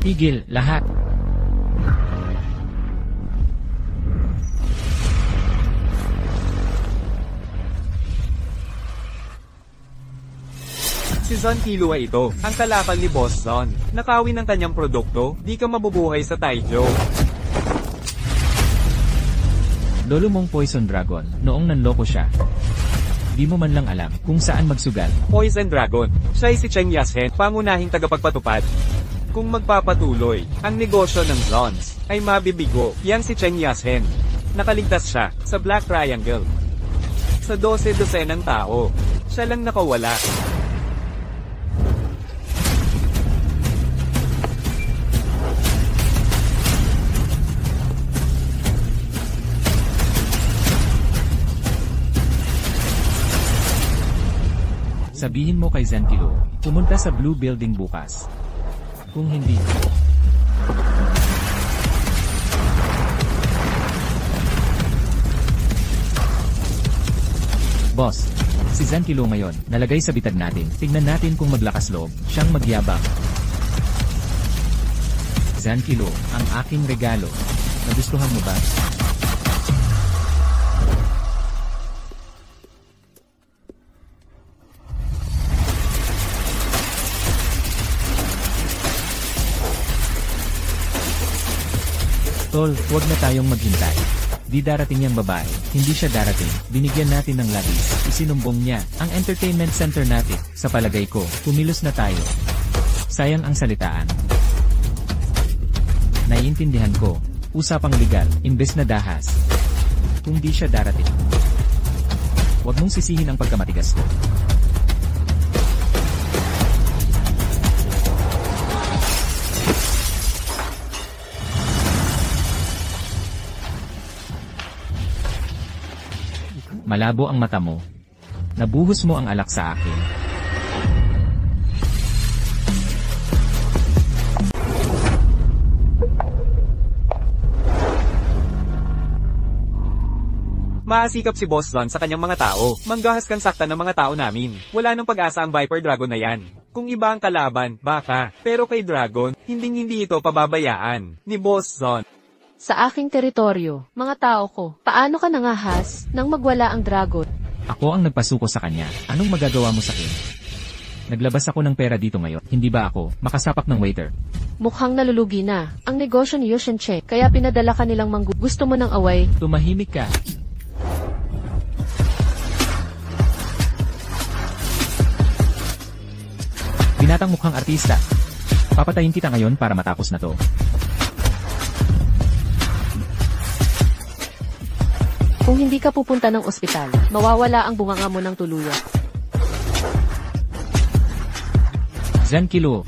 Tigil, lahat. Si Zon Killua ito, ang kalaban ni Boss Zon. Nakawin ng kanyang produkto, di ka mabubuhay sa Taijo. Lolo mong Poison Dragon, noong nanloko siya. Di mo man lang alam kung saan magsugal. Poison Dragon, siya ay si Cheng Yashen, pangunahing tagapagpatupad. Kung magpapatuloy, ang negosyo ng Zons ay mabibigo, yang si Cheng Yashen. Nakaligtas siya sa Black Triangle. Sa 12 dosenang tao, siya lang nakawala. Sabihin mo kay Zen Kilo, pumunta sa Blue Building bukas. Kung hindi, Boss, si Zen Kilo ngayon, nalagay sa bitag natin. Tignan natin kung maglakas loob, siyang magyabang. Zen Kilo, ang aking regalo. Nagustuhan mo ba? Tol, huwag na tayong maghintay. Di darating yung babae, hindi siya darating, binigyan natin ng labis, isinumbong niya, ang entertainment center natin, sa palagay ko, kumilos na tayo. Sayang ang salitaan. Naiintindihan ko, usapang legal, imbes na dahas. Kung di siya darating, huwag mong sisihin ang pagkamatigas ko. Malabo ang mata mo. Nabuhos mo ang alak sa akin. Maasikap si Boss Zon sa kanyang mga tao. Manggahas kang saktan ng mga tao namin. Wala nang pag-asa ang Viper Dragon na yan. Kung iba ang kalaban, baka. Pero kay Dragon, hindi ito pababayaan. Ni Boss Zon. Sa aking teritoryo, mga tao ko, paano ka nangahas nang magwala ang dragon? Ako ang nagpasuko sa kanya. Anong magagawa mo sa akin? Naglabas ako ng pera dito ngayon. Hindi ba ako makasapak ng waiter? Mukhang nalulugi na ang negosyo ni Yushenche, kaya pinadala ka nilang gusto mo ng away. Tumahimik ka. Binatang mukhang artista. Papatayin kita ngayon para matapos na to. Kung hindi ka pupunta ng ospital, mawawala ang bunganga mo ng tuluyan. Zen Kilo.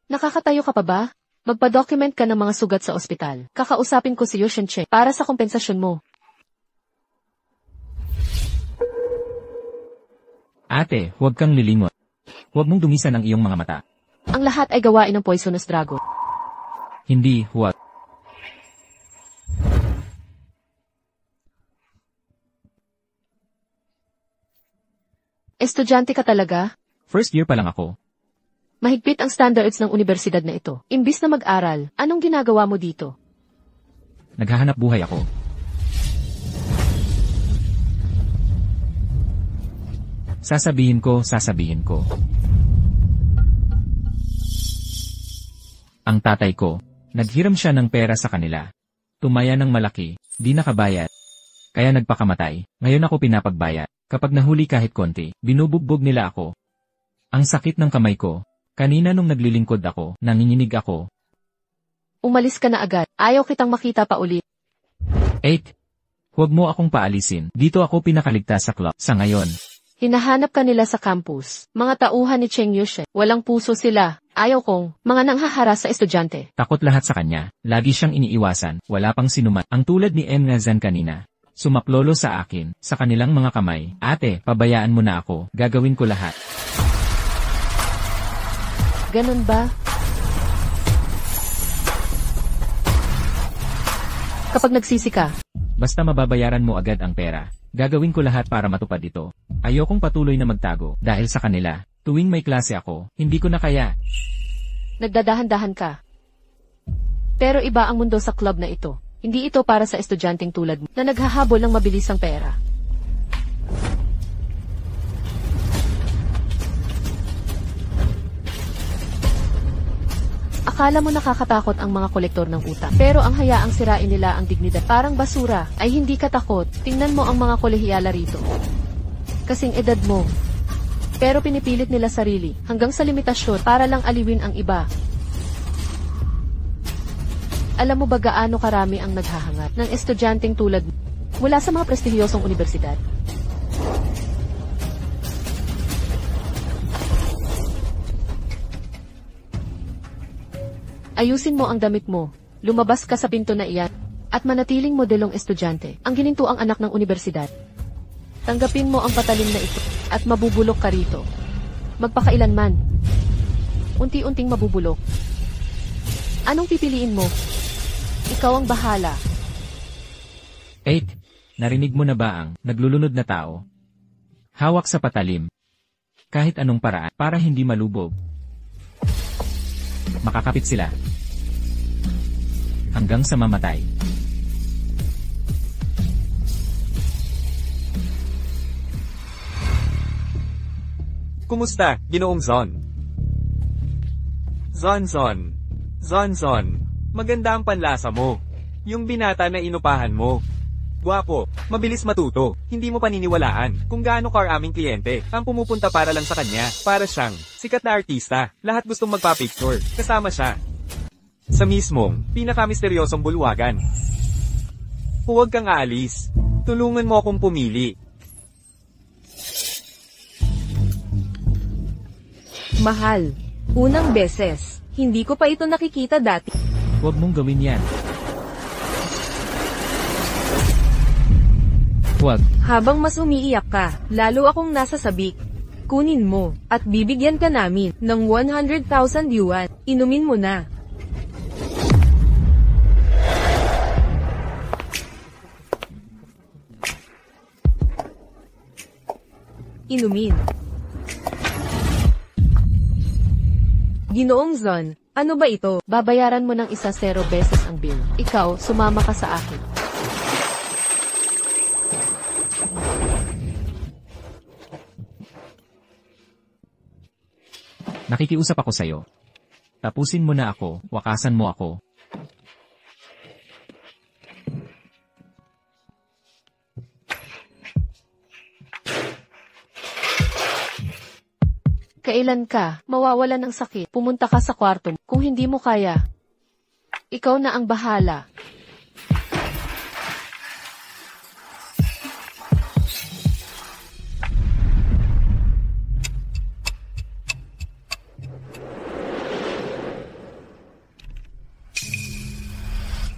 Nakakatayo ka pa ba? Magpa-document ka ng mga sugat sa ospital. Kakausapin ko si Yushenche para sa kompensasyon mo. Ate, huwag kang lilingot. Huwag mong dumisan ang iyong mga mata. Ang lahat ay gawain ng Poisonous Dragon. Hindi, huwag. Estudyante ka talaga? First year pa lang ako. Mahigpit ang standards ng universidad na ito. Imbis na mag-aral, anong ginagawa mo dito? Naghahanap buhay ako. Sasabihin ko. Ang tatay ko, naghiram siya ng pera sa kanila. Tumaya ng malaki, di nakabayad. Kaya nagpakamatay, ngayon ako pinapagbayad. Kapag nahuli kahit konti, binubugbog nila ako. Ang sakit ng kamay ko. Kanina nung naglilingkod ako, nanginginig ako. Umalis ka na agad, ayaw kitang makita pa ulit. 8. Huwag mo akong paalisin, dito ako pinakaligtas sa club, sa ngayon. Hinahanap ka nila sa campus. Mga tauhan ni Cheng Yushe. Walang puso sila. Ayaw kong mga nanghaharas sa estudyante. Takot lahat sa kanya. Lagi siyang iniiwasan. Wala pang sinuman. Ang tulad ni M. Nazan kanina. Sumaklolo sa akin, sa kanilang mga kamay. Ate, pabayaan mo na ako. Gagawin ko lahat. Ganun ba? Kapag nagsisi ka, basta mababayaran mo agad ang pera. Gagawin ko lahat para matupad ito. Ayokong patuloy na magtago dahil sa kanila. Tuwing may klase ako, hindi ko na kaya. Nagdadahan-dahan ka. Pero iba ang mundo sa club na ito. Hindi ito para sa estudyanteng tulad mo na naghahabol ng mabilisang pera. Akala mo nakakatakot ang mga kolektor ng utang. Pero ang hayaang sirain nila ang dignidad parang basura ay hindi katakot. Tingnan mo ang mga kolehiyala rito. Kasing edad mo. Pero pinipilit nila sarili hanggang sa limitasyon para lang aliwin ang iba. Alam mo ba gaano karami ang naghahangat ng estudyanteng tulad mo mula sa mga prestihiyosong universidad? Ayusin mo ang damit mo, lumabas ka sa pinto na iyan, at manatiling modelong estudyante, ang ginintuang anak ng universidad. Tanggapin mo ang patalim na ito, at mabubulok ka rito. Magpakailanman. Unti-unting mabubulok. Anong pipiliin mo? Ikaw ang bahala. 8. Narinig mo na ba ang naglulunod na tao? Hawak sa patalim. Kahit anong paraan para hindi malubog. Makakapit sila. Hanggang sa mamatay. Kumusta, Ginoong Zon? Zon. Maganda ang panlasa mo. Yung binata na inupahan mo. Gwapo, mabilis matuto, hindi mo paniniwalaan kung gaano karaming kliyente ang pumupunta para lang sa kanya. Para siyang sikat na artista, lahat gustong magpa-picture, kasama siya. Sa mismong, pinakamisteryosong bulwagan. Huwag kang aalis. Tulungan mo akong pumili. Mahal. Unang beses. Hindi ko pa ito nakikita dati. Huwag mong gawin yan. Huwag. Habang mas umiiyak ka, lalo akong nasa sabik. Kunin mo, at bibigyan ka namin ng 100,000 yuan. Inumin mo na. Inumin. Ginoong Zon, ano ba ito? Babayaran mo ng 10 beses ang bill. Ikaw, sumama ka sa akin. Nakikiusap ako sa'yo. Tapusin mo na ako, wakasan mo ako. Kailan ka mawawalan ng sakit? Pumunta ka sa kwarto. Kung hindi mo kaya, ikaw na ang bahala.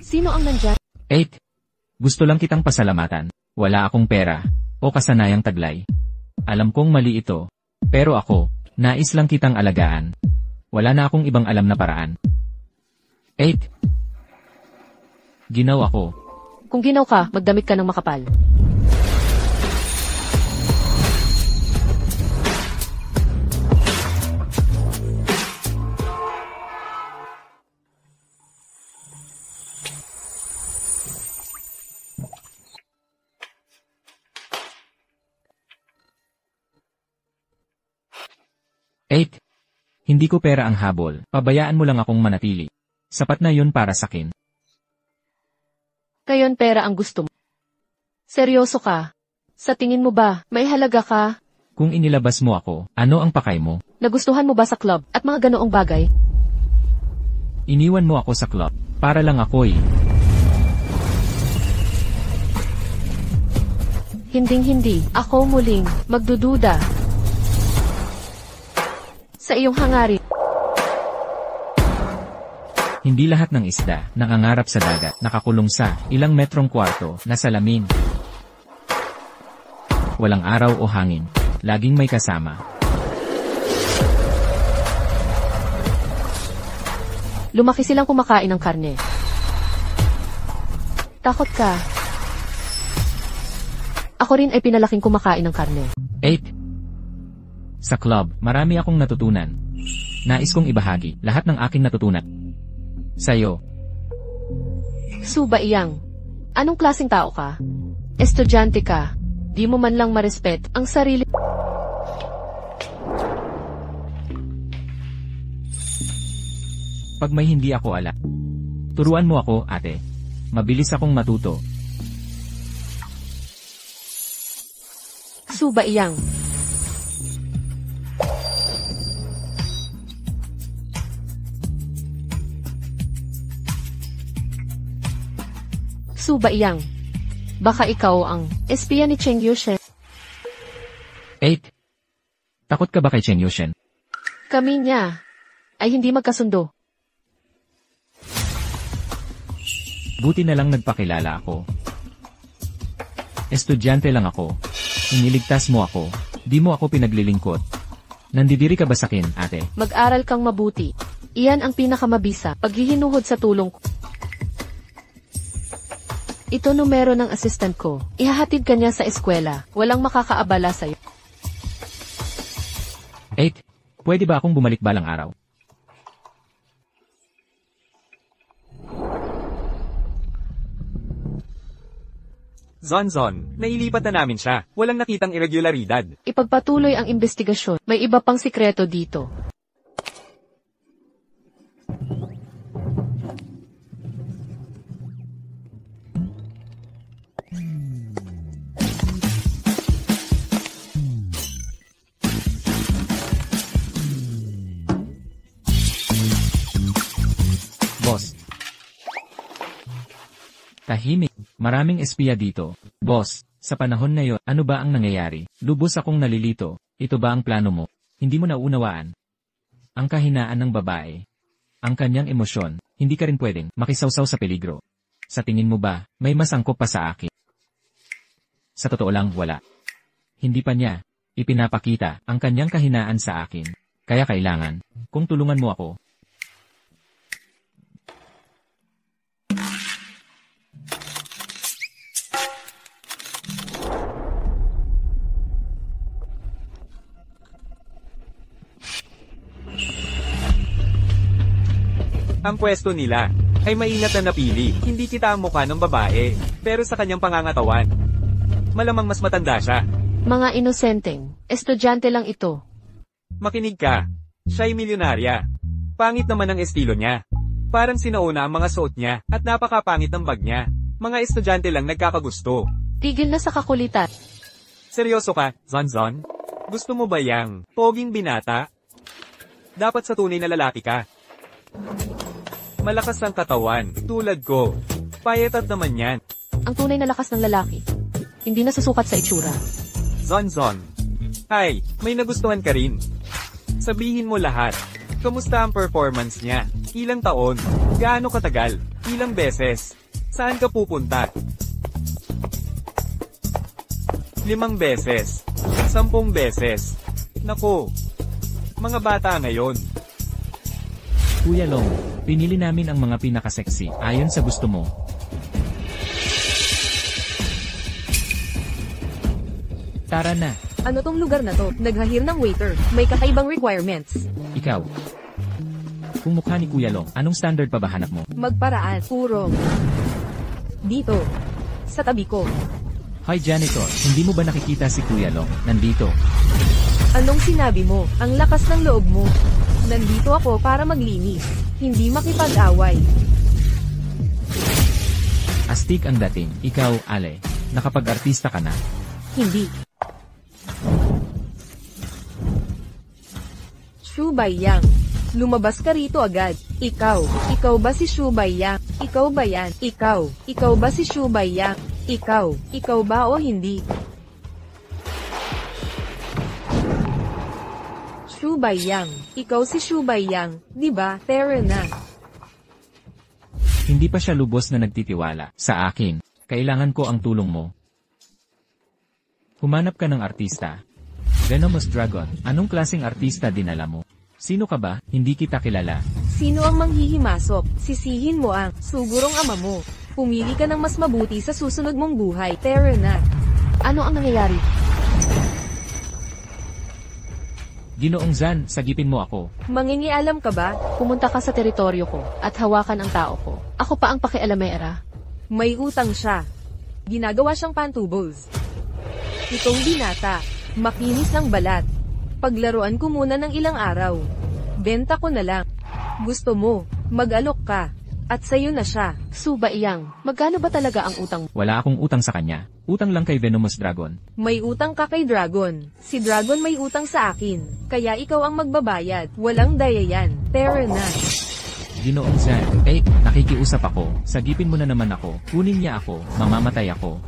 Sino ang nandyan? 8. Gusto lang kitang pasalamatan. Wala akong pera o kasanayang taglay. Alam kong mali ito, pero ako, nais lang kitang alagaan. Wala na akong ibang alam na paraan. 8. Ginaw ako. Kung ginaw ka, magdamit ka ng makapal. Hindi ko pera ang habol, pabayaan mo lang akong manatili. Sapat na yun para sakin. Ngayon pera ang gusto mo. Seryoso ka? Sa tingin mo ba, may halaga ka? Kung inilabas mo ako, ano ang pakay mo? Nagustuhan mo ba sa club at mga ganoong bagay? Iniwan mo ako sa club, para lang ako'y. Hinding-hindi, ako muling magdududa sa iyong hangarin. Hindi lahat ng isda nangangarap sa dagat, nakakulong sa ilang metrong kwarto na salamin. Walang araw o hangin, laging may kasama. Lumaki silang kumakain ng karne. Takot ka. Ako rin ay pinalaking kumakain ng karne. 8. Sa club, marami akong natutunan. Nais kong ibahagi lahat ng aking natutunan. Sa'yo. Suba Iyang. Anong klaseng tao ka? Estudyante ka. Di mo man lang marespet ang sarili. Pag may hindi ako ala, turuan mo ako, ate. Mabilis akong matuto. Suba Iyang. Suba Iyang. Baka ikaw ang espiya ni Cheng Yushen. 8. Takot ka ba kay Cheng Yushen? Kami niya ay hindi magkasundo. Buti na lang nagpakilala ako. Estudyante lang ako. Iniligtas mo ako. Di mo ako pinaglilingkod. Nandidiri ka ba sa akin, ate? Mag-aral kang mabuti. Iyan ang pinakamabisa paghihinuhod sa tulong ko. Ito numero ng assistant ko. Ihahatid ka niya sa eskwela. Walang makakaabala sa'yo. 8. Pwede ba akong bumalik balang araw? Zonzon, nailipat na namin siya. Walang nakitang irregularidad. Ipagpatuloy ang investigasyon. May iba pang sikreto dito. Boss. Tahimik. Maraming espiya dito. Boss, sa panahon na yon, ano ba ang nangyayari? Lubos akong nalilito. Ito ba ang plano mo? Hindi mo naunawaan. Ang kahinaan ng babae. Ang kanyang emosyon. Hindi ka rin pwedeng makisawsaw sa peligro. Sa tingin mo ba, may mas angkop pa sa akin? Sa totoo lang, wala. Hindi pa niya ipinapakita ang kanyang kahinaan sa akin. Kaya kailangan kung tulungan mo ako. Ang pwesto nila ay maingat na napili. Hindi kita ang mukha ng babae, pero sa kanyang pangangatawan. Malamang mas matanda siya. Mga inosenteng, estudyante lang ito. Makinig ka. Siya'y milyonarya. Pangit naman ang estilo niya. Parang sinauna ang mga suot niya at napakapangit ng bag niya. Mga estudyante lang nagkakagusto. Tigil na sa kakulitan. Seryoso ka, Zonzon? Gusto mo ba yang poging binata? Dapat sa tunay na lalaki ka. Malakas ang katawan, tulad ko. Payatat naman yan. Ang tunay na lakas ng lalaki. Hindi nasusukat sa itsura. Zonzon. Ay, may nagustuhan ka rin. Sabihin mo lahat. Kamusta ang performance niya? Ilang taon? Gaano katagal? Ilang beses? Saan ka pupunta? 5 beses. 10 beses. Nako. Mga bata ngayon. Kuya Long, pinili namin ang mga pinakaseksi ayon sa gusto mo. Tara na. Ano tong lugar na to? Naghahir ng waiter. May kakaibang requirements. Ikaw. Kung mukha ni Kuya Long, anong standard pa ba hanap mo? Magparaan. Urong. Dito. Sa tabi ko. Hi janitor, hindi mo ba nakikita si Kuya Long? Nandito. Anong sinabi mo? Ang lakas ng loob mo. Nandito ako para maglinis. Hindi makipag-away. Astig ang dating. Ikaw, Ale. Nakapag-artista ka na. Hindi. Shu Baiyang. Lumabas ka rito agad. Ikaw. Ikaw ba si Shu Baiyang? Ikaw ba yan? Ikaw. Ikaw ba si Shu Baiyang? Ikaw. Ikaw ba o hindi? Shu Baiyang. Ikaw si Shu Baiyang, di ba? Tara na. Hindi pa siya lubos na nagtitiwala sa akin. Kailangan ko ang tulong mo. Humanap ka ng artista. Venomous Dragon, anong klaseng artista dinala mo? Sino ka ba? Hindi kita kilala. Sino ang manghihimasok? Sisihin mo ang sugurong ama mo. Pumili ka ng mas mabuti sa susunod mong buhay. Tara na. Ano ang nangyayari? Ginoong Zan, sagipin mo ako. Mangingialam ka ba? Pumunta ka sa teritoryo ko at hawakan ang tao ko. Ako pa ang pakialamera. May utang siya. Ginagawa siyang pantubos. Itong binata, makinis ng balat. Paglaruan ko muna ng ilang araw. Benta ko na lang. Gusto mo, mag-alok ka. At sa'yo na siya. Suba Iyang, magkano ba talaga ang utang mo? Wala akong utang sa kanya. Utang lang kay Venomous Dragon. May utang ka kay Dragon. Si Dragon may utang sa akin. Kaya ikaw ang magbabayad. Walang daya yan. Tara na. Ginoong Zan, nakikiusap ako. Sagipin mo na naman ako. Kunin niya ako. Mamamatay ako.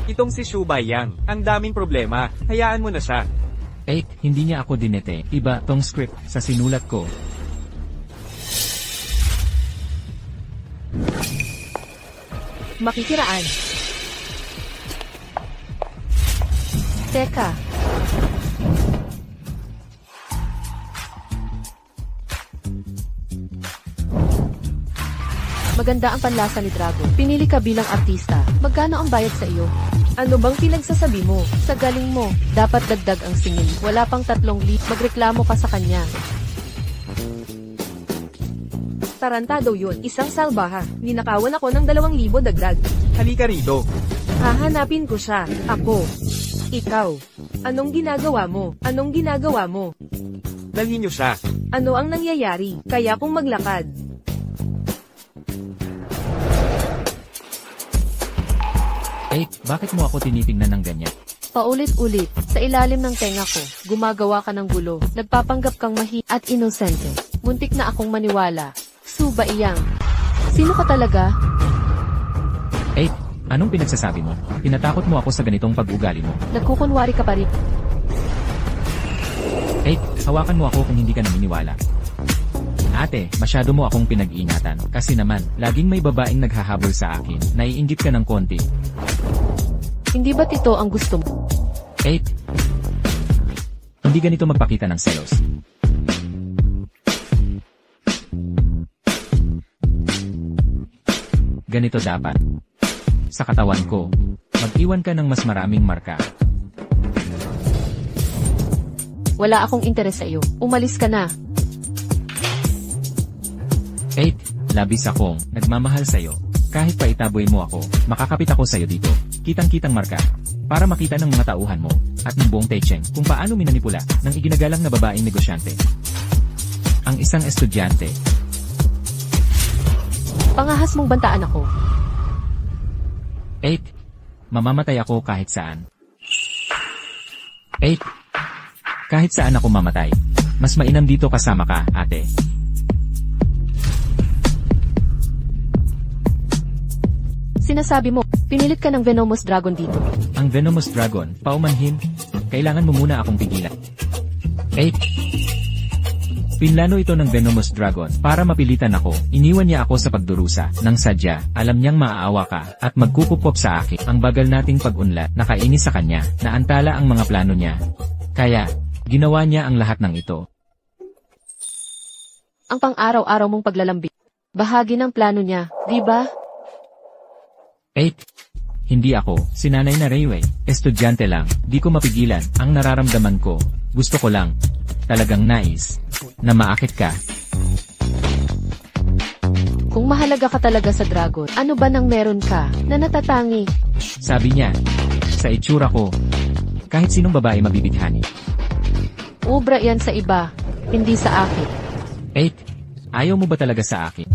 Itong si Shu Baiyang, ang daming problema. Hayaan mo na siya. Hindi niya ako dinete. Iba tong script sa sinulat ko. Makikiraan. Teka, maganda ang panlasa ni Drago. Pinili ka bilang artista. Magkano ang bayad sa iyo? Ano bang pinagsasabi mo? Sa galing mo, dapat dagdag ang singil. Wala pang 3 lit. Magreklamo ka sa kanya. Tarantado yun. Isang salbaha. Ninakawan ako ng 2,000 dagdag. Halika rito. Hahanapin ko siya. Ako. Ikaw. Anong ginagawa mo? Anong ginagawa mo? Dalhin niyo siya. Ano ang nangyayari? Kaya kong maglakad. Bakit mo ako tinitingnan ng ganyan? Paulit-ulit, sa ilalim ng tenga ko, gumagawa ka ng gulo, nagpapanggap kang at inosente. Muntik na akong maniwala. Suba Iyang. Sino ka talaga? Anong pinagsasabi mo? Tinatakot mo ako sa ganitong pag-ugali mo. Nagkukunwari ka pa rin. Hawakan mo ako kung hindi ka naniniwala. Ate, masyado mo akong pinag-iingatan. Kasi naman, laging may babaeng naghahabol sa akin. Naiinggit ka ng konti. Hindi ba't ito ang gusto mo? Hindi ganito magpakita ng selos. Ganito dapat. Sa katawan ko, mag-iwan ka ng mas maraming marka. Wala akong interes sa iyo. Umalis ka na. Labis akong nagmamahal sa'yo. Kahit pa itaboy mo ako, makakapit ako sa'yo dito. Kitang-kitang marka. Para makita ng mga tauhan mo, at ng buong Taicheng, kung paano minanipula ng iginagalang na babaeng negosyante. Ang isang estudyante. Pangahas mong bantaan ako. Mamamatay ako kahit saan. Kahit saan ako mamatay. Mas mainam dito kasama ka, ate. Sinasabi mo, pinilit ka ng Venomous Dragon dito. Ang Venomous Dragon, paumanhin, kailangan mo muna akong pigilan. Pinlano ito ng Venomous Dragon para mapilitan ako. Iniwan niya ako sa pagdurusa. Nang sadya, alam niyang maaawa ka at magkukupop sa akin. Ang bagal nating pag-unlad, nakainis sa kanya, naantala ang mga plano niya. Kaya, ginawa niya ang lahat ng ito. Ang pang-araw-araw mong paglalambing. Bahagi ng plano niya, di ba? Hindi ako, sinanay na Rayway. Estudyante lang, di ko mapigilan. Ang nararamdaman ko, gusto ko lang. Talagang nais na maakit ka. Kung mahalaga ka talaga sa Dragon, ano ba nang meron ka na natatangi? Sabi niya, sa itsura ko, kahit sinong babae mabibidhani. Ubra yan sa iba, hindi sa akin. Ayaw mo ba talaga sa akin?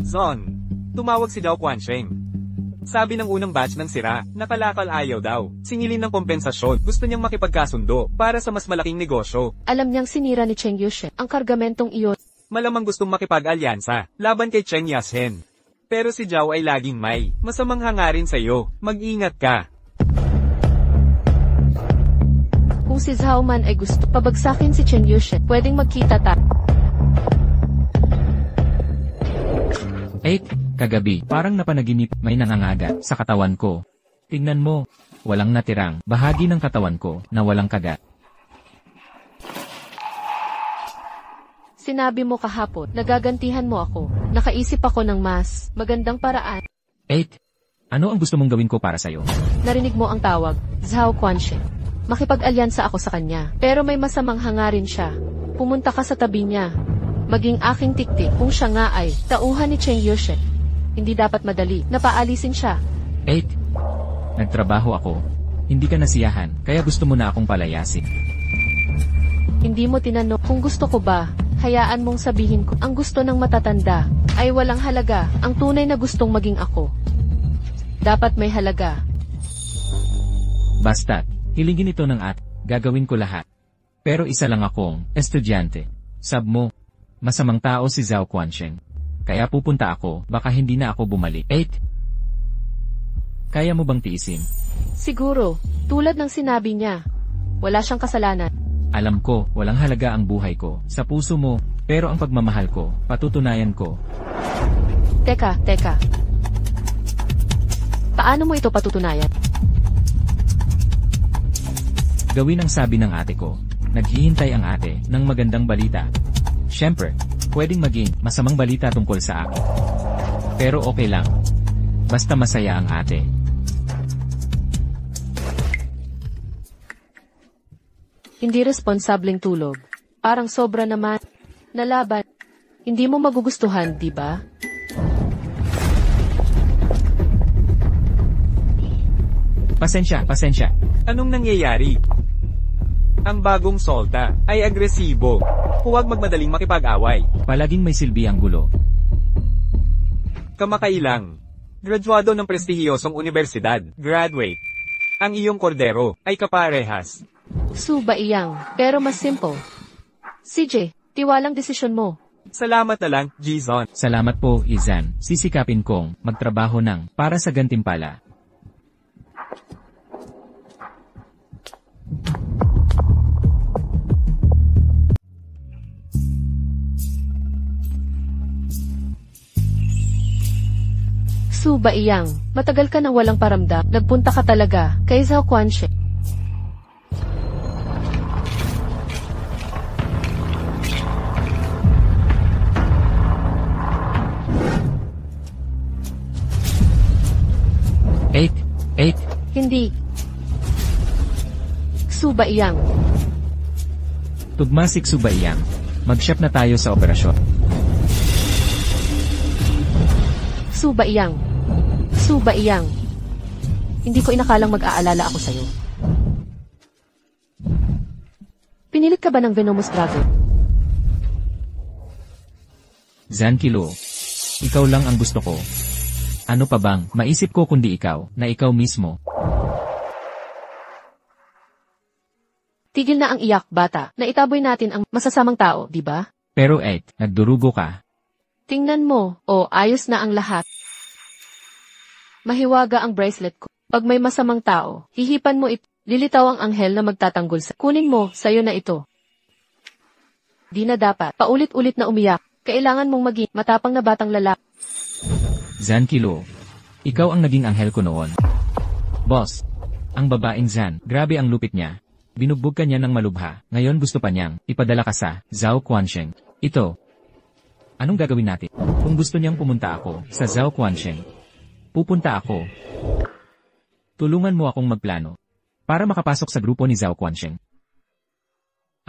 Zon, tumawag si Dao Quansheng. Sabi ng unang batch ng sira, nakalakal ayaw daw. Singilin ng kompensasyon, gusto niyang makipagkasundo, para sa mas malaking negosyo. Alam niyang sinira ni Cheng Yushen ang kargamentong iyon. Malamang gustong makipag-alyansa, laban kay Cheng Yashen. Pero si Zhao ay laging may masamang hangarin sa'yo. Mag-ingat ka. Kung si Zhao man ay gusto pabagsakin si Cheng Yushen, pwedeng magkita tayo. Kagabi, parang napanaginip, may nangangagat sa katawan ko. Tingnan mo, walang natirang bahagi ng katawan ko na walang kagat. Sinabi mo kahapon, nagagantihan mo ako. Nakaisip ako ng mas magandang paraan. Ano ang gusto mong gawin ko para sa'yo? Narinig mo ang tawag, Zhao Quanxin. Makipag-alyansa ako sa kanya, pero may masamang hangarin siya. Pumunta ka sa tabi niya. Maging aking tiktik kung siya nga ay tauhan ni Cheng Yushen. Hindi dapat madali na paalisin siya. Nagtrabaho ako. Hindi ka nasiyahan, kaya gusto mo na akong palayasin. Hindi mo tinanong kung gusto ko ba. Hayaan mong sabihin ko, ang gusto ng matatanda ay walang halaga. Ang tunay na gustong maging ako dapat may halaga. Basta't, hilingin ito ng gagawin ko lahat. Pero isa lang akong estudyante. Sab mo, masamang tao si Zhao Quanxin. Kaya pupunta ako, baka hindi na ako bumalik. Kaya mo bang tiisin? Siguro, tulad ng sinabi niya, wala siyang kasalanan. Alam ko, walang halaga ang buhay ko sa puso mo, pero ang pagmamahal ko, patutunayan ko. Teka. Paano mo ito patutunayan? Gawin ang sabi ng ate ko. Naghihintay ang ate ng magandang balita. Siyempre, pwedeng maging masamang balita tungkol sa akin. Pero okay lang. Basta masaya ang ate. Hindi responsableng tulog. Parang sobra naman. Nalaban. Hindi mo magugustuhan, di ba? Pasensya. Anong nangyayari? Ang bagong Solta ay agresibo. Huwag magmadaling makipag-away. Palaging may silbi ang gulo. Kamakailang. Graduado ng prestihiyosong universidad. Graduate. Ang iyong kordero ay kaparehas. Suba iyang, pero mas simple. CJ, tiwalang desisyon mo. Salamat na lang, Jizon. Salamat po, Izan. Sisikapin kong magtrabaho ng para sa gantimpala. Suba iyang, matagal ka nang walang paramdam. Nagpunta ka talaga kay Zhao Quanxin. Hindi. Suba iyang. Tugmasik Suba iyang. Mag-ship na tayo sa operasyon. Suba iyang. Hindi ko inakalang mag-aalala ako sa'yo. Pinilit ka ba ng Venomous Dragon? Zankilo, ikaw lang ang gusto ko. Ano pa bang maisip ko kundi ikaw, na ikaw mismo? Tigil na ang iyak, bata. Naitaboy natin ang masasamang tao, di ba? Pero nagdurugo ka. Tingnan mo, ayos na ang lahat. Mahiwaga ang bracelet ko. Pag may masamang tao, hihipan mo ito. Lilitaw ang anghel na magtatanggol sa. Kunin mo, sayo na ito. Di na dapat. Paulit-ulit na umiyak. Kailangan mong maging matapang na batang lalaki. Zankilo, ikaw ang naging anghel ko noon. Boss, ang babaeng Zan, grabe ang lupit niya. Binugbog ka niya ng malubha. Ngayon gusto pa niyang ipadala ka sa Zhao Quanxin. Ito. Anong gagawin natin? Kung gusto niyang pumunta ako sa Zhao Quanxin, pupunta ako. Tulungan mo akong magplano para makapasok sa grupo ni Zhao Quanxin.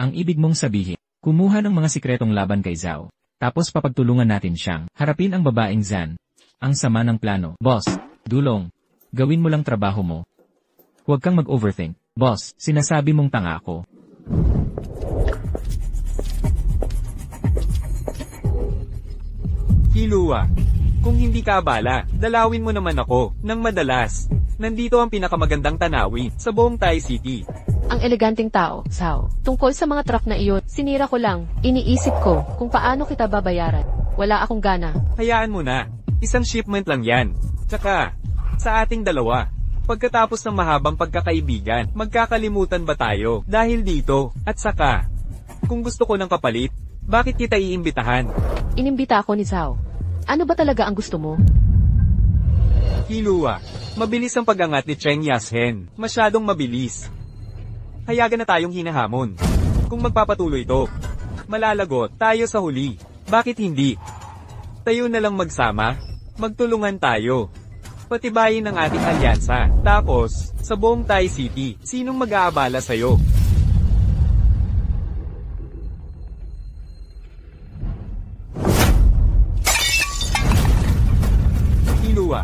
Ang ibig mong sabihin, kumuha ng mga sikretong laban kay Zhao, tapos papagtulungan natin siyang harapin ang babaeng Zan. Ang sama ng plano. Boss, dulong. Gawin mo lang trabaho mo. Huwag kang mag-overthink. Boss, sinasabi mong tanga ako. Hilua. Kung hindi ka abala, dalawin mo naman ako, ng madalas. Nandito ang pinakamagandang tanawin, sa buong Thai City. Ang eleganteng tao, Zhao. Tungkol sa mga truck na iyon, sinira ko lang. Iniisip ko kung paano kita babayaran. Wala akong gana. Hayaan mo na. Isang shipment lang yan. Tsaka, sa ating dalawa. Pagkatapos ng mahabang pagkakaibigan, magkakalimutan ba tayo dahil dito? At saka, kung gusto ko ng kapalit, bakit kita iimbitahan? Inimbita ako ni Zhao. Ano ba talaga ang gusto mo? Hilua, mabilis ang pag-angat ni Cheng Yashen. Masyadong mabilis. Hayagan na tayong hinahamon. Kung magpapatuloy ito, malalagot tayo sa huli. Bakit hindi? Tayo na lang magsama, magtulungan tayo. Patibayin ang ating alyansa. Tapos, sa buong Thai City, sinong mag-aabala sa'yo? Hilua.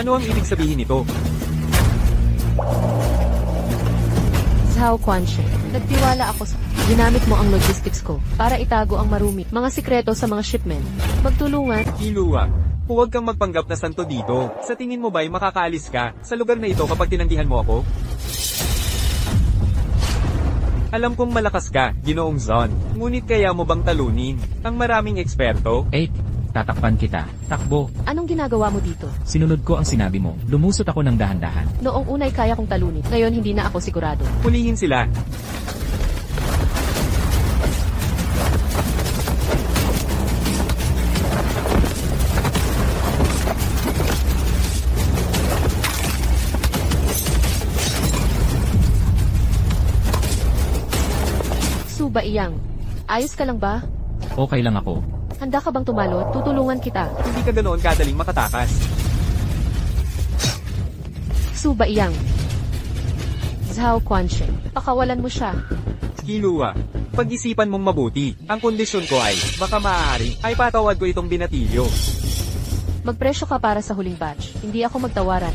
Ano ang ibig sabihin nito? Zhao Quanxing, nagtiwala ako sa... Ginamit mo ang logistics ko para itago ang marumi, mga sikreto sa mga shipment. Magtulungan. Hilua, huwag kang magpanggap na santo dito. Sa tingin mo ba'y makakaalis ka sa lugar na ito kapag tinanggihan mo ako? Alam kong malakas ka, Ginoong Zon. Ngunit kaya mo bang talunin ang maraming eksperto? 8. Tatakpan kita. Takbo. Anong ginagawa mo dito? Sinunod ko ang sinabi mo. Lumusot ako ng dahan-dahan. Noong unay kaya kong talunin, ngayon hindi na ako sigurado. Hulihin sila. Suba Iyang, ayos ka lang ba? Okay lang ako. Handa ka bang tumalo? Tutulungan kita. Hindi ka ganoon kadaling makatakas. Suba Iyang. Zhao Quanxing, pakawalan mo siya. Hilua, pag-isipan mong mabuti. Ang kondisyon ko ay, baka maaari, ay patawad ko itong binatilyo. Magpresyo ka para sa huling batch. Hindi ako magtawaran.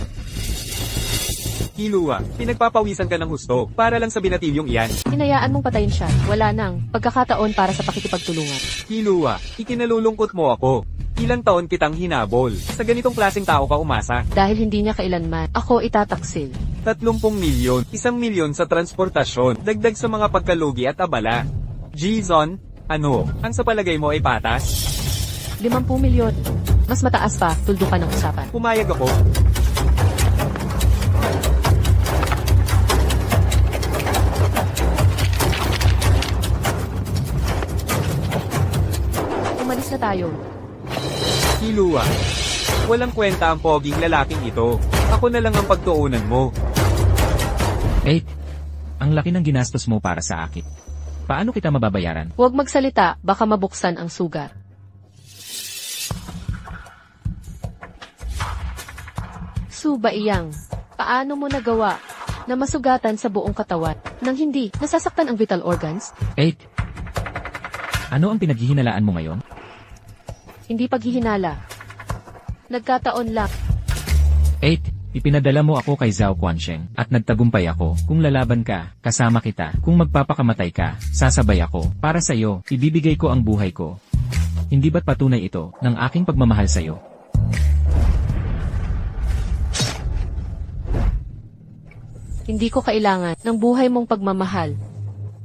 Hilua, pinagpapawisan ka ng husto, para lang sa binatilyong iyan. Hinayaan mong patayin siya. Wala nang pagkakataon para sa pakikipagtulungan. Hilua, ikinalulungkot mo ako. Ilang taon kitang hinabol. Sa ganitong klaseng tao ka umasa. Dahil hindi niya kailanman, ako itataksil. 30 milyon, 1 milyon sa transportasyon, dagdag sa mga pagkalugi at abala. G-Zon, ano, ang sa palagay mo ay patas? 50 milyon. Mas mataas pa, tuldukan ng usapan. Pumayag ako. Umalis na tayo. Hilua, walang kwenta ang poging lalaking ito. Ako na lang ang pagtuunan mo. 8. Ang laki ng ginastos mo para sa akin. Paano kita mababayaran? Huwag magsalita, baka mabuksan ang sugat. Suba Iyang, paano mo nagawa na masugatan sa buong katawan nang hindi nasasaktan ang vital organs? 8. Ano ang pinaghihinalaan mo ngayon? Hindi paghihinala. Nagkataon lang. 8. Ipinadala mo ako kay Zhao Quanxing at nagtagumpay ako. Kung lalaban ka, kasama kita. Kung magpapakamatay ka, sasabay ako. Para sa iyo, ibibigay ko ang buhay ko. Hindi ba't patunay ito ng aking pagmamahal sa iyo? Hindi ko kailangan ng buhay mong pagmamahal.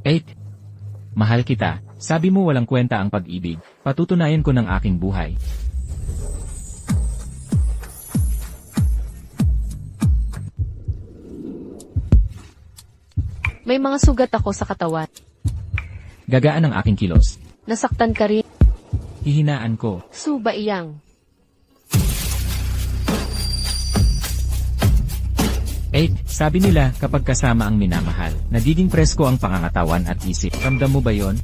8. Mahal kita. Sabi mo walang kwenta ang pag-ibig. Patutunayan ko ng aking buhay. May mga sugat ako sa katawan. Gagaan ang aking kilos. Nasaktan ka rin. Hihinaan ko. Suba Iyang. 8. Sabi nila kapag kasama ang minamahal, nagiging presko ang pangangatawan at isip. Ramdam mo ba yon?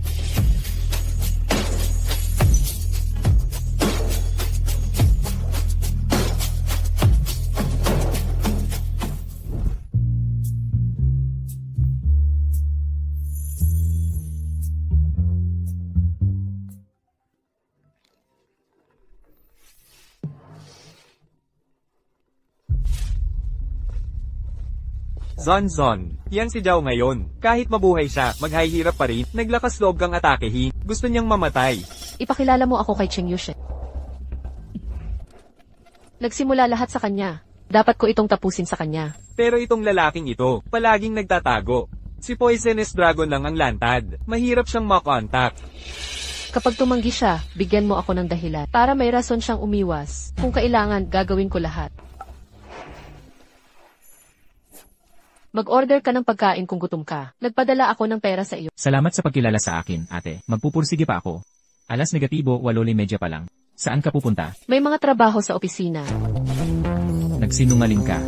Zon, yan si Zhao ngayon. Kahit mabuhay siya, maghahirap pa rin, naglakas loob kang atakehin. Gusto niyang mamatay. Ipakilala mo ako kay Cheng Yushen. Nagsimula lahat sa kanya. Dapat ko itong tapusin sa kanya. Pero itong lalaking ito, palaging nagtatago. Si Poisonous Dragon lang ang lantad. Mahirap siyang makontak. Kapag tumanggi siya, bigyan mo ako ng dahilan para may rason siyang umiwas. Kung kailangan, gagawin ko lahat. Mag-order ka ng pagkain kung gutom ka. Nagpadala ako ng pera sa iyo. Salamat sa pagkilala sa akin, ate. Magpupursige pa ako. Alas negatibo, 8:30 pa lang. Saan ka pupunta? May mga trabaho sa opisina. Nagsinungaling ka.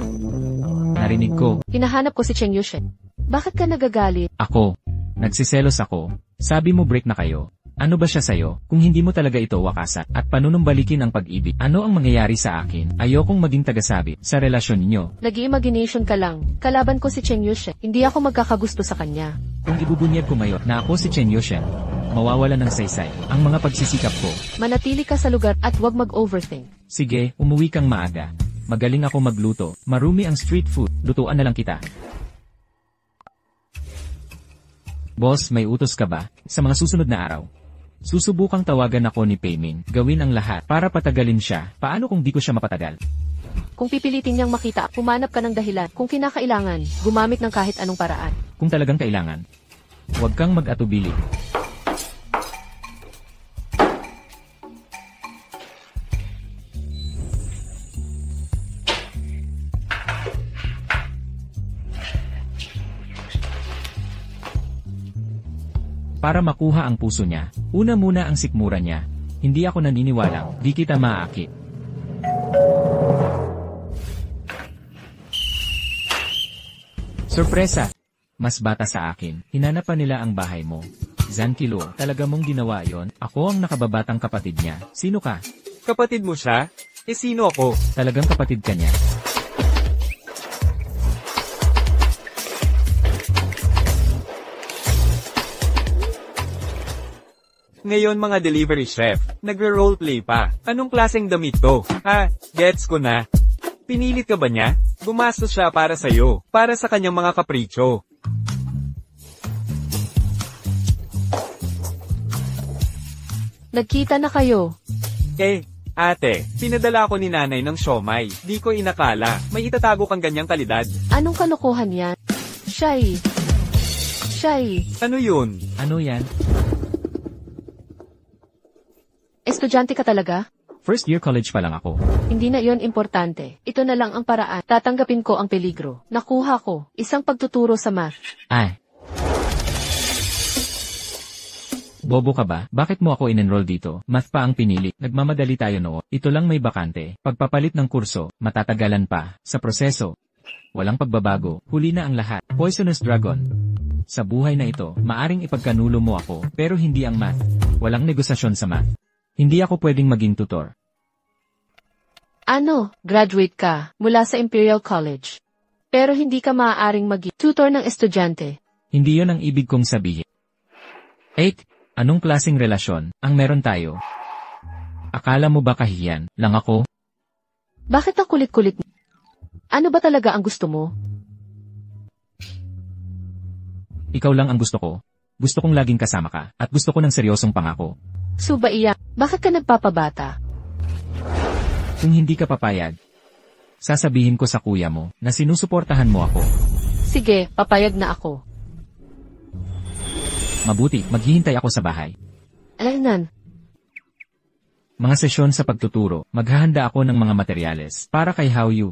Narinig ko. Hinahanap ko si Cheng Yushen. Bakit ka nagagalit? Ako. Nagsiselos ako. Sabi mo break na kayo. Ano ba siya sa'yo? Kung hindi mo talaga ito wakasan at panunumbalikin ang pag-ibig, ano ang mangyayari sa akin? Ayokong maging tagasabit sa relasyon ninyo. Nag-imagination ka lang. Kalaban ko si Cheng Yushen. Hindi ako magkakagusto sa kanya. Kung ibubunyag ko ngayon na ako si Cheng Yushen, mawawala ng saysay ang mga pagsisikap ko. Manatili ka sa lugar at huwag mag-overthink. Sige, umuwi kang maaga. Magaling ako magluto. Marumi ang street food. Lutuan na lang kita. Boss, may utos ka ba? Sa mga susunod na araw. Susubukang tawagan ako ni Peiming. Gawin ang lahat para patagalin siya. Paano kung di ko siya mapatagal? Kung pipilitin niyang makita, humanap ka ng dahilan. Kung kinakailangan, gumamit ng kahit anong paraan. Kung talagang kailangan, huwag kang mag-atubili. Para makuha ang puso niya, una muna ang sikmura niya. Hindi ako naniniwalang, di kita maaakit. Sorpresa! Mas bata sa akin, hinanap pa nila ang bahay mo. Zankilo, talaga mong ginawa yon? Ako ang nakababatang kapatid niya. Sino ka? Kapatid mo siya? Sino ako? Talagang kapatid ka niya. Ngayon mga delivery chef, nagre-roleplay pa. Anong klaseng damit to? Gets ko na. Pinilit ka ba niya? Gumastos siya para sa'yo, para sa kanyang mga kapritsyo. Nagkita na kayo. Ate, pinadala ako ni nanay ng siomay. Di ko inakala, may itatago kang ganyang kalidad. Anong kalokohan yan? Shy. Ano yun? Ano yan? Estudyante ka talaga? First year college pa lang ako. Hindi na yon importante. Ito na lang ang paraan. Tatanggapin ko ang peligro. Nakuha ko. Isang pagtuturo sa math. Bobo ka ba? Bakit mo ako in-enroll dito? Math pa ang pinili. Nagmamadali tayo noon. Ito lang may bakante. Pagpapalit ng kurso, matatagalan pa. Sa proseso, walang pagbabago. Huli na ang lahat. Poisonous Dragon. Sa buhay na ito, maaring ipagkanulo mo ako, pero hindi ang math. Walang negosasyon sa math. Hindi ako pwedeng maging tutor. Graduate ka mula sa Imperial College. Pero hindi ka maaaring maging tutor ng estudyante. Hindi yon ang ibig kong sabihin. 8. Anong klaseng relasyon ang meron tayo? Akala mo ba kahiyan lang ako? Bakit ang kulit-kulit mo? Ano ba talaga ang gusto mo? Ikaw lang ang gusto ko. Gusto kong laging kasama ka, at gusto ko ng seryosong pangako. Subaiya, bakit ka nagpapabata? Kung hindi ka papayag, sasabihin ko sa kuya mo na sinusuportahan mo ako. Sige, papayag na ako. Mabuti, maghihintay ako sa bahay. Alanan. Mga sesyon sa pagtuturo, maghahanda ako ng mga materyales para kay Hao-Yu.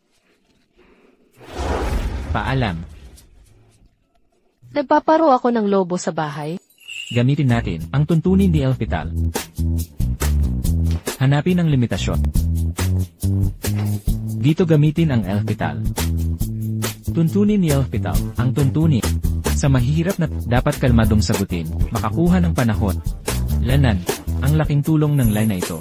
Paalam. Nagpaparo ako ng lobo sa bahay. Gamitin natin ang tuntunin ni Elfital. Hanapin ang limitasyon. Dito gamitin ang Elfital. Tuntunin ni Elfital ang tuntunin. Sa mahihirap na dapat kalmadong sagutin, makakuha ng panahon. Lanan, ang laking tulong ng line na ito.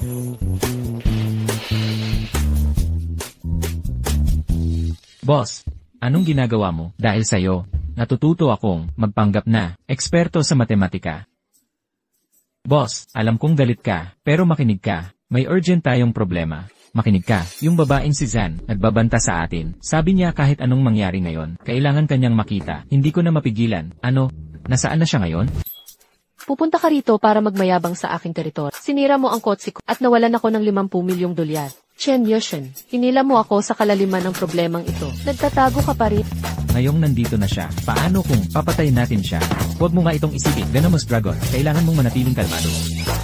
Boss, anong ginagawa mo? Dahil sa'yo, natututo akong magpanggap na eksperto sa matematika. Boss, alam kong galit ka, pero makinig ka. May urgent tayong problema. Makinig ka. Yung babaeng si Zan, nagbabanta sa atin. Sabi niya kahit anong mangyari ngayon, kailangan kanyang makita. Hindi ko na mapigilan. Nasaan na siya ngayon? Pupunta ka rito para magmayabang sa aking teritoryo. Sinira mo ang kotse ko at nawalan ako ng 50 milyong dolyar. Chen Yushen, hinila mo ako sa kalaliman ng problemang ito. Nagtatago ka pa rin. Ngayong nandito na siya, paano kung papatayin natin siya? Huwag mo nga itong isipin, Venomous Dragon, kailangan mong manatiling kalmado.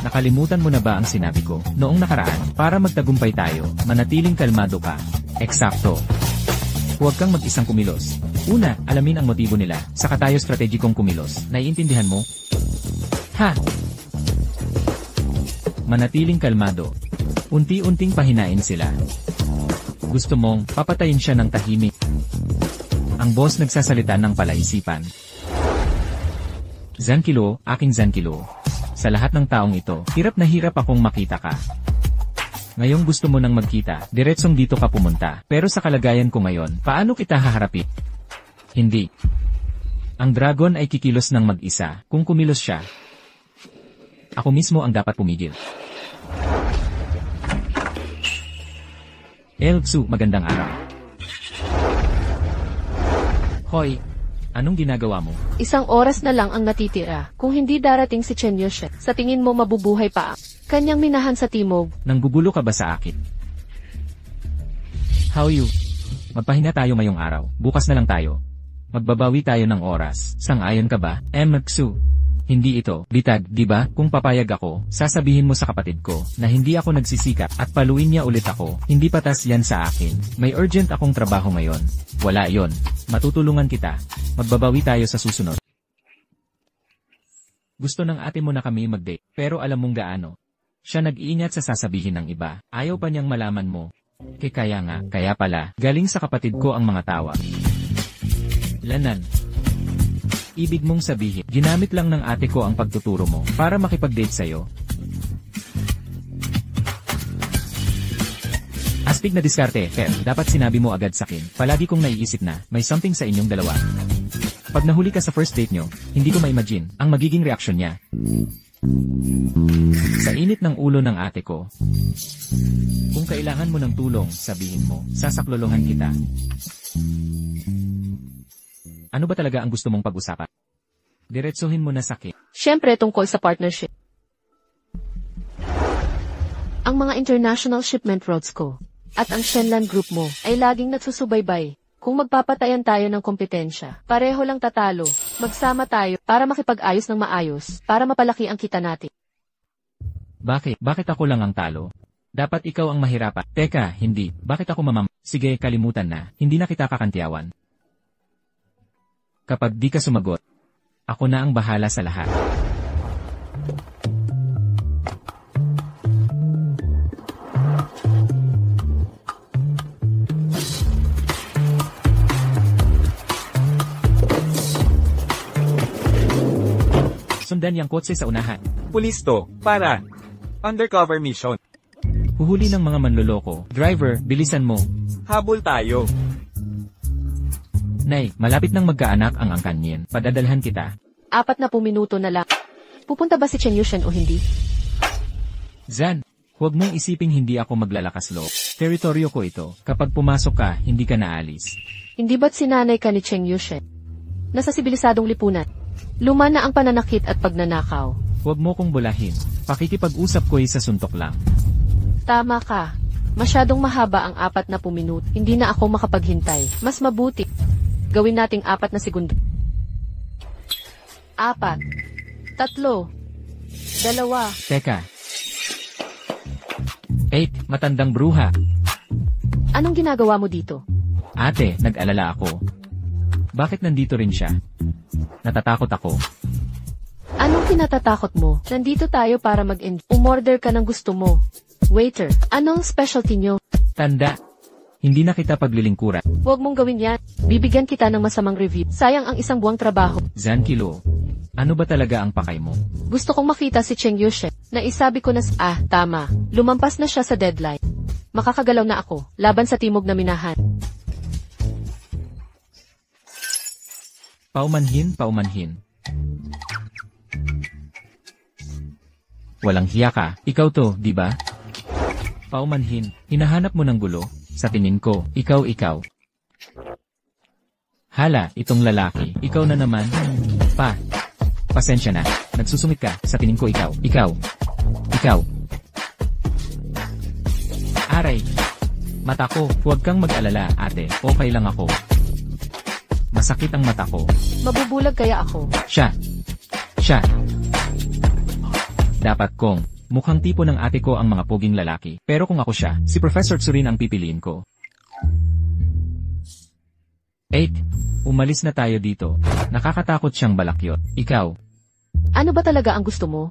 Nakalimutan mo na ba ang sinabi ko? Noong nakaraan, para magtagumpay tayo, manatiling kalmado ka. Eksakto. Huwag kang mag-isang kumilos. Una, alamin ang motibo nila, saka tayo strategyikong kumilos. Naiintindihan mo? Ha! Manatiling kalmado. Unti-unting pahinain sila. Gusto mong papatayin siya ng tahimik. Ang boss nagsasalita ng palaisipan. Zankilo, aking Zankilo. Sa lahat ng taong ito, hirap na hirap akong makita ka. Ngayong gusto mo nang magkita, diretsong dito ka pumunta. Pero sa kalagayan ko ngayon, paano kita haharapin? Hindi. Ang dragon ay kikilos ng mag-isa. Kung kumilos siya, ako mismo ang dapat pumigil. Elxu, magandang araw. Hoy, anong ginagawa mo? Isang oras na lang ang natitira. Kung hindi darating si Chen Yushen, sa tingin mo mabubuhay pa ang kanyang minahan sa timog. Nanggugulo ka ba sa akin? How you? Magpahinga tayo ngayong araw. Bukas na lang tayo. Magbabawi tayo ng oras. Sang-ayon ka ba? Elxu. Hindi ito, bitag, di ba? Kung papayag ako, sasabihin mo sa kapatid ko, na hindi ako nagsisikap, at paluin niya ulit ako, hindi patas yan sa akin. May urgent akong trabaho ngayon. Wala yon. Matutulungan kita. Magbabawi tayo sa susunod. Gusto ng ate mo na kami mag-date, pero alam mong gaano. Siya nag-iingat sa sasabihin ng iba. Ayaw pa niyang malaman mo. Kaya nga, kaya pala, galing sa kapatid ko ang mga tawa. Lanan. Ibig mong sabihin, ginamit lang ng ate ko ang pagtuturo mo para makipag-date sa'yo. Astig na diskarte, pero dapat sinabi mo agad sa'kin. Palagi kong naiisip na, may something sa inyong dalawa. Pag nahuli ka sa first date nyo, hindi ko ma-imagine ang magiging reaksyon niya. Sa init ng ulo ng ate ko. Kung kailangan mo ng tulong, sabihin mo, sasaklolohan kita. Ano ba talaga ang gusto mong pag-usapan? Diretsuhin mo na sakin. Siyempre tungkol sa partnership. Ang mga international shipment routes ko at ang Shenlan Group mo ay laging nagsusubaybay. Kung magpapatayan tayo ng kompetensya, pareho lang tatalo. Magsama tayo para makipag-ayos ng maayos, para mapalaki ang kita natin. Bakit? Bakit ako lang ang talo? Dapat ikaw ang mahirapan. Teka, hindi. Bakit ako Sige, kalimutan na. Hindi na kita kakantiyawan. Kapag di ka sumagot, ako na ang bahala sa lahat. Sundan yang kotse sa unahan. Pulis to, para undercover mission. Huhuli ng mga manloloko. Driver, bilisan mo. Habol tayo. Nay, malapit nang magkaanak ang angkanyin. Padadalhan kita. 40 minuto na lang. Pupunta ba si Chen Yushen o hindi? Zan, huwag mong isiping hindi ako maglalakas loob. Teritoryo ko ito. Kapag pumasok ka, hindi ka naalis. Hindi ba't sinanay ka ni Chen Yushen? Nasa sibilisadong lipunan. Luma na ang pananakit at pagnanakaw. Huwag mo kong bulahin. Pakikipag-usap ko'y sa suntok lang. Tama ka. Masyadong mahaba ang 40 minuto. Hindi na ako makapaghintay. Mas mabuti. Gawin nating 4 na segundo. 4. 3. 2. Teka. 8. Matandang bruha. Anong ginagawa mo dito? Ate, nag-alala ako. Bakit nandito rin siya? Natatakot ako. Anong kinatatakot mo? Nandito tayo para mag-enjoy. Umorder ka ng gusto mo. Waiter, anong specialty nyo? Tanda. Hindi na kita paglilingkuran. Huwag mong gawin yan. Bibigyan kita ng masamang review. Sayang ang isang buwang trabaho. Zankilo, ano ba talaga ang pakay mo? Gusto kong makita si Chen Yushen. Naisabi ko na tama. Lumampas na siya sa deadline. Makakagalaw na ako. Laban sa timog na minahan. Paumanhin, paumanhin. Walang hiya ka. Ikaw to, di ba? Paumanhin, hinahanap mo ng gulo? Sa tingin ko, ikaw. Hala, itong lalaki. Ikaw na naman. Pasensya na. Nagsusungit ka. Sa tingin ko ikaw. Aray. Mata ko, huwag kang mag-alala, ate. Okay lang ako. Masakit ang mata ko. Mabubulag kaya ako. Siya. Dapat kong, mukhang tipo ng ate ko ang mga poging lalaki. Pero kung ako siya, si Professor Tsurin ang pipiliin ko. 8. Umalis na tayo dito. Nakakatakot siyang balakyot. Ikaw. Ano ba talaga ang gusto mo?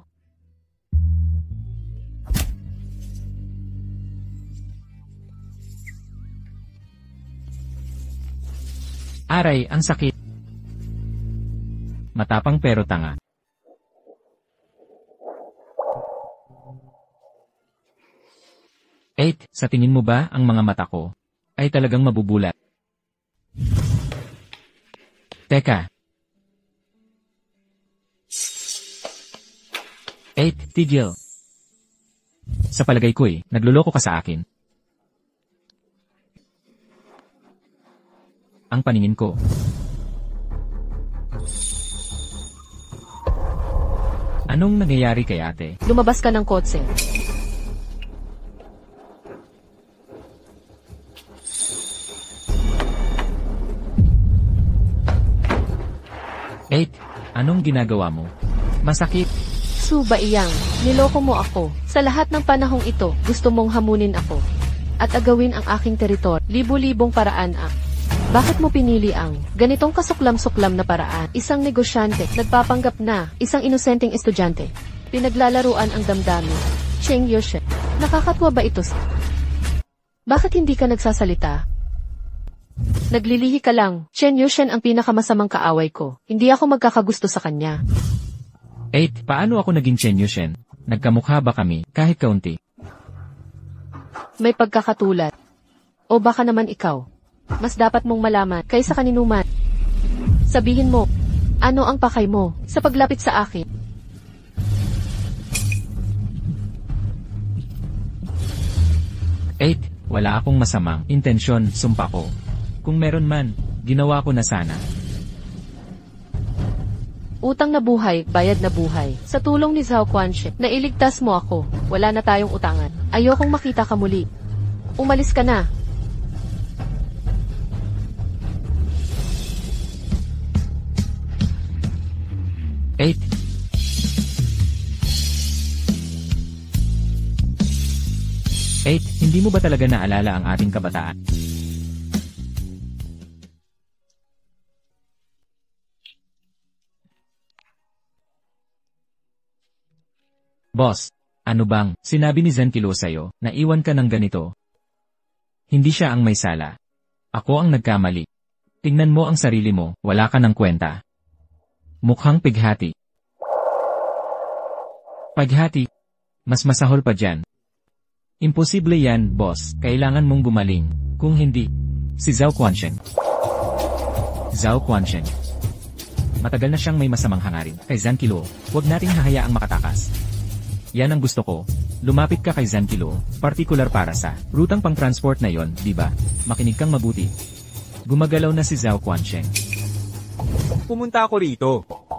Aray, ang sakit. Matapang pero tanga. Sa tingin mo ba ang mga mata ko ay talagang mabubulat? Teka. 8. Tigil. Sa palagay ko nagluloko ka sa akin. Ang paningin ko. Anong nangyayari kay ate? Lumabas ka ng kotse. Anong ginagawa mo? Masakit. Suba iyang, niloko mo ako. Sa lahat ng panahong ito, gusto mong hamunin ako. At agawin ang aking teritoryo. Libo-libong paraan ang. Bakit mo pinili ang ganitong kasuklam-suklam na paraan? Isang negosyante, nagpapanggap na, isang inosenteng estudyante. Pinaglalaruan ang damdamin. Cheng Yoshe. Nakakatwa ba ito? Bakit hindi ka nagsasalita? Naglilihi ka lang. Chen Yushen ang pinakamasamang kaaway ko. Hindi ako magkakagusto sa kanya. 8. Paano ako naging Chen Yushen? Nagkamukha ba kami, kahit kaunti? May pagkakatulad. O baka naman ikaw. Mas dapat mong malaman kaysa kaninuman. Sabihin mo, ano ang pakay mo sa paglapit sa akin? Wala akong masamang intensyon, sumpa ko. Kung meron man, ginawa ko na sana. Utang na buhay, bayad na buhay. Sa tulong ni Zhao Quanxie, nailigtas mo ako. Wala na tayong utangan. Ayokong makita ka muli. Umalis ka na. Hindi mo ba talaga naalala ang ating kabataan? Boss, ano bang sinabi ni Zenkilo sa'yo na iwan ka ng ganito? Hindi siya ang may sala. Ako ang nagkamali. Tingnan mo ang sarili mo, wala ka ng kwenta. Mukhang pighati. Paghati? Mas masahol pa dyan. Imposible yan, boss. Kailangan mong gumaling. Kung hindi, si Zhao Quanxie. Zhao Quanxie. Matagal na siyang may masamang hangarin kay Zenkilo. Huwag nating hahayaang makatakas. Yan ang gusto ko. Lumapit ka kay Zenkilo, partikular para sa rutang pang-transport na yon, di ba? Makinig kang mabuti. Gumagalaw na si Zhao Quanxie. Pumunta ako rito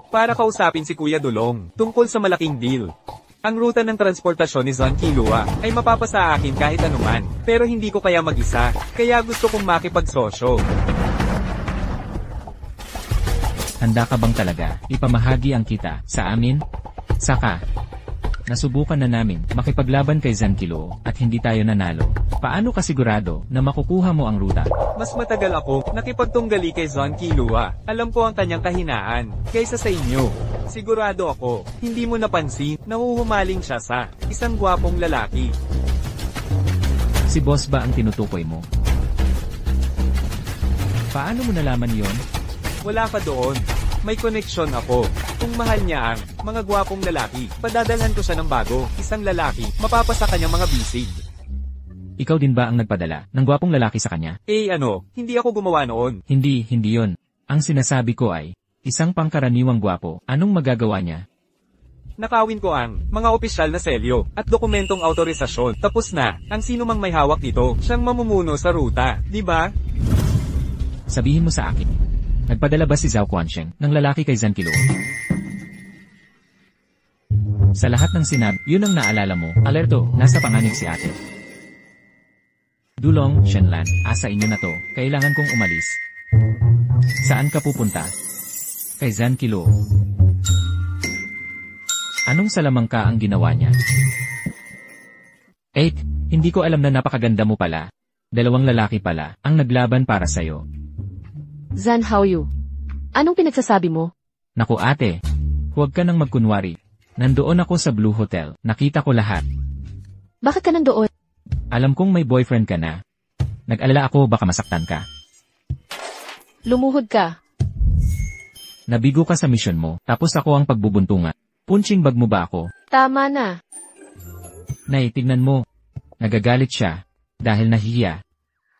para kausapin si Kuya Dulong tungkol sa malaking deal. Ang ruta ng transportasyon ni Zon Kilua ay mapapasa akin kahit anuman, pero hindi ko kaya mag-isa, kaya gusto kong makipagsosyo. Handa ka bang talaga ipamahagi ang kita sa amin? Saka, nasubukan na namin makipaglaban kay Zenkilo at hindi tayo nanalo. Paano ka sigurado na makukuha mo ang ruta? Mas matagal ako nakipagtunggali kay Zon Kilua. Alam ko ang kanyang kahinaan kaysa sa inyo. Sigurado ako, hindi mo napansin, nahuhumaling siya sa isang gwapong lalaki. Si boss ba ang tinutukoy mo? Paano mo nalaman yon? Wala ka doon. May koneksyon ako. Kung mahal niya ang mga gwapong lalaki, padadalhan ko siya ng bago, isang lalaki, mapapasa kanyang mga bisig. Ikaw din ba ang nagpadala ng gwapong lalaki sa kanya? Hindi ako gumawa noon. Hindi yon. Ang sinasabi ko ay, isang pangkaraniwang gwapo, anong magagawa niya? Nakawin ko ang mga opisyal na selyo at dokumentong autorisasyon. Tapos na, ang sino mang may hawak dito, siyang mamumuno sa ruta, di ba? Sabihin mo sa akin, nagpadala ba si Zhao Quanxie ng lalaki kay Zenkilo? Sa lahat ng sinabi, yun ang naalala mo. Alerto, nasa panganib si ate. Dulong, Shenlan, asa inyo na to, kailangan kong umalis. Saan ka pupunta? Kay Zan Kilo. Anong salamangka ang ginawa niya? 8. Hindi ko alam na napakaganda mo pala. Dalawang lalaki pala, ang naglaban para sa'yo. Zan Haoyu. Anong pinagsasabi mo? Naku ate, huwag ka nang magkunwari. Nandoon ako sa Blue Hotel, nakita ko lahat. Bakit ka nandoon? Alam kong may boyfriend ka na. Nag-alala ako baka masaktan ka. Lumuhod ka. Nabigo ka sa misyon mo, tapos ako ang pagbubuntungan. Punching bag mo ba ako? Tama na. Nay, tignan mo. Nagagalit siya. Dahil nahihiya.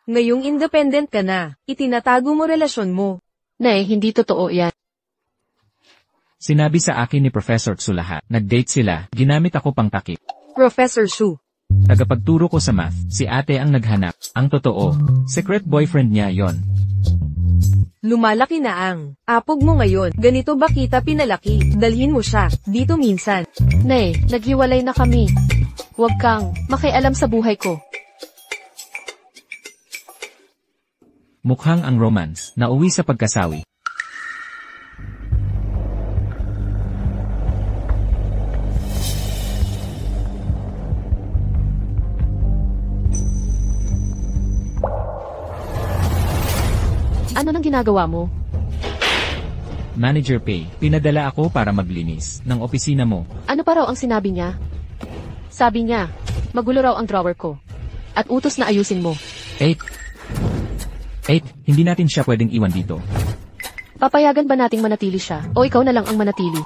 Ngayong independent ka na, itinatago mo relasyon mo. Nay, hindi totoo yan. Sinabi sa akin ni Professor Tsu lahat. Nag-date sila, ginamit ako pang takip. Professor Shu. Tagapagturo ko sa math, si ate ang naghanap. Ang totoo, secret boyfriend niya yon. Lumalaki na ang apog mo ngayon. Ganito ba kita pinalaki? Dalhin mo siya dito minsan. Nay, naghiwalay na kami. Huwag kang makialam sa buhay ko. Mukhang ang romance, nauwi sa pagkasawi. Ano nang ginagawa mo? Manager Pay, pinadala ako para maglinis ng opisina mo. Ano pa raw ang sinabi niya? Sabi niya, magulo raw ang drawer ko. At utos na ayusin mo. 8. Hindi natin siya pwedeng iwan dito. Papayagan ba nating manatili siya, o ikaw na lang ang manatili?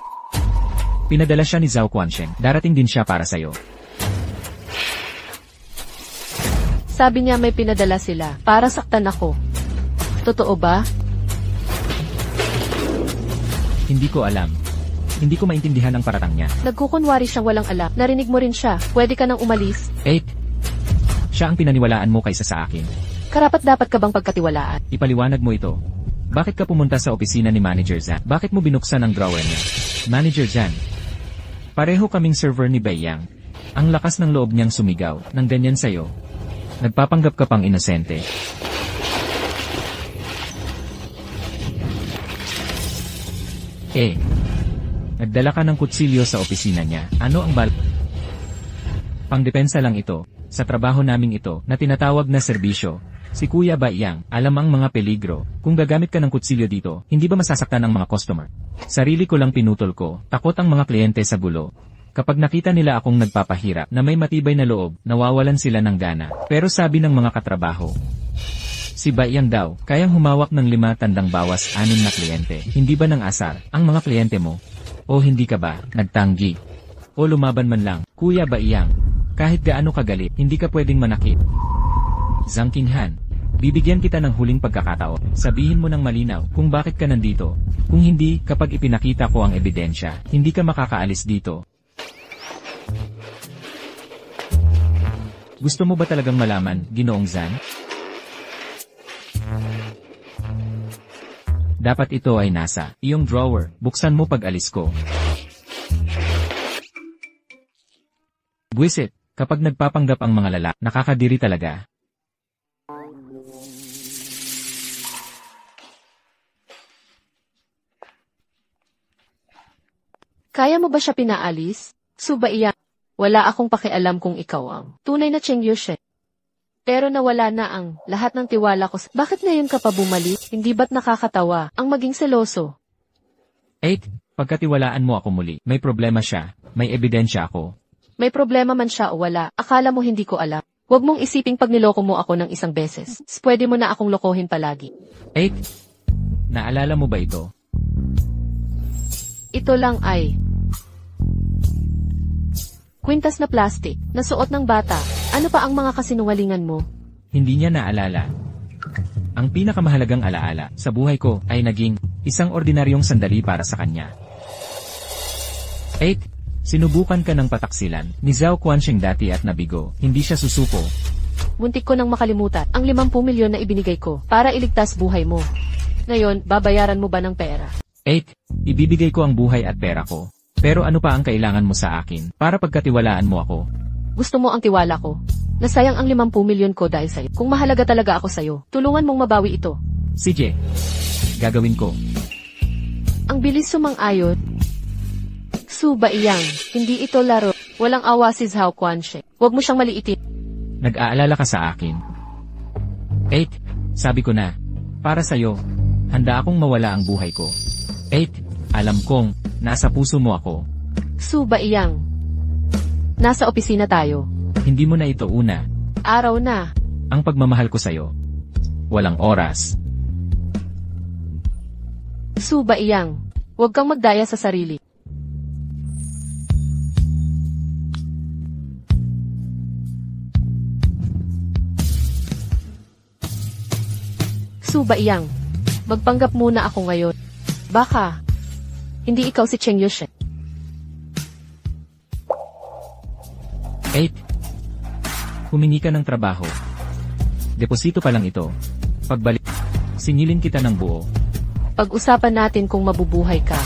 Pinadala siya ni Zhao Guansheng, darating din siya para sa'yo. Sabi niya may pinadala sila, para saktan ako. Totoo ba? Hindi ko alam. Hindi ko maintindihan ang paratang niya. Nagkukunwari siyang walang alam. Narinig mo rin siya. Pwede ka nang umalis. 8. Siya ang pinaniwalaan mo kaysa sa akin. Karapat-dapat ka bang pagkatiwalaan? Ipaliwanag mo ito. Bakit ka pumunta sa opisina ni Manager Zhan? Bakit mo binuksan ang drawer niya? Manager Zhan. Pareho kaming server ni Beiyang. Ang lakas ng loob niyang sumigaw, ng ganyan sa'yo. Nagpapanggap ka pang inosente. Nagdala ka ng kutsilyo sa opisina niya. Ano ang Pangdepensa lang ito. Sa trabaho naming ito, na tinatawag na serbisyo. Si Kuya Beiyang, alam ang mga peligro. Kung gagamit ka ng kutsilyo dito, hindi ba masasaktan ang mga customer? Sarili ko lang pinutol ko. Takot ang mga kliyente sa gulo. Kapag nakita nila akong nagpapahirap na may matibay na loob, nawawalan sila ng gana. Pero sabi ng mga katrabaho, si Beiyang daw, kayang humawak ng 5 tandang bawas 6 na kliyente. Hindi ba ng asar ang mga kliyente mo? O hindi ka ba nagtanggi? O lumaban man lang, Kuya Beiyang? Kahit gaano kagalit, hindi ka pwedeng manakit. Zhang Qinghan, bibigyan kita ng huling pagkakataon. Sabihin mo ng malinaw kung bakit ka nandito. Kung hindi, kapag ipinakita ko ang ebidensya, hindi ka makakaalis dito. Gusto mo ba talagang malaman, Ginoong Zhan? Dapat ito ay nasa iyong drawer. Buksan mo pag alis ko. Buwisit, kapag nagpapanggap ang mga lalaki, nakakadiri talaga. Kaya mo ba siya pinaalis? Beiyang, wala akong pakialam kung ikaw ang tunay na Cheng Yusheng. Pero nawala na ang lahat ng tiwala ko. Bakit ngayon ka pa bumalik? Hindi ba't nakakatawa ang maging seloso? 8. Pagkatiwalaan mo ako muli. May problema siya. May ebidensya ako. May problema man siya o wala. Akala mo hindi ko alam. Huwag mong isiping pag niloko mo ako ng isang beses. Pwede mo na akong lokohin palagi. 8. Naalala mo ba ito? Ito lang ay kwintas na plastic, na suot ng bata. Ano pa ang mga kasinungalingan mo? Hindi niya naalala. Ang pinakamahalagang alaala sa buhay ko ay naging isang ordinaryong sandali para sa kanya. 8. Sinubukan ka ng pataksilan ni Zhao Guansheng dati at nabigo. Hindi siya susuko. Muntik ko nang makalimutan ang 50 milyon na ibinigay ko para iligtas buhay mo. Ngayon, babayaran mo ba ng pera? 8. Ibibigay ko ang buhay at pera ko. Pero ano pa ang kailangan mo sa akin para pagkatiwalaan mo ako? Gusto mo ang tiwala ko? Nasayang ang 50 milyon ko dahil sa'yo. Kung mahalaga talaga ako sa'yo, tulungan mong mabawi ito. CJ, gagawin ko. Ang bilis sumang-ayon. Suba iyang, hindi ito laro. Walang awa si Zhao Quanxe. Huwag mo siyang maliitin. Nag-aalala ka sa akin. 8. Sabi ko na. Para sa'yo. Handa akong mawala ang buhay ko. 8. Alam kong, nasa puso mo ako. Suba iyang. Nasa opisina tayo. Hindi mo na ito una. Araw na. Ang pagmamahal ko sa'yo. Walang oras. Suba iyang. Huwag kang magdaya sa sarili. Suba iyang. Magpanggap muna ako ngayon. Baka. Hindi ikaw si Cheng Yushen. 8. Humingi ka ng trabaho. Deposito pa lang ito. Pagbalik, singilin kita ng buo. Pag-usapan natin kung mabubuhay ka.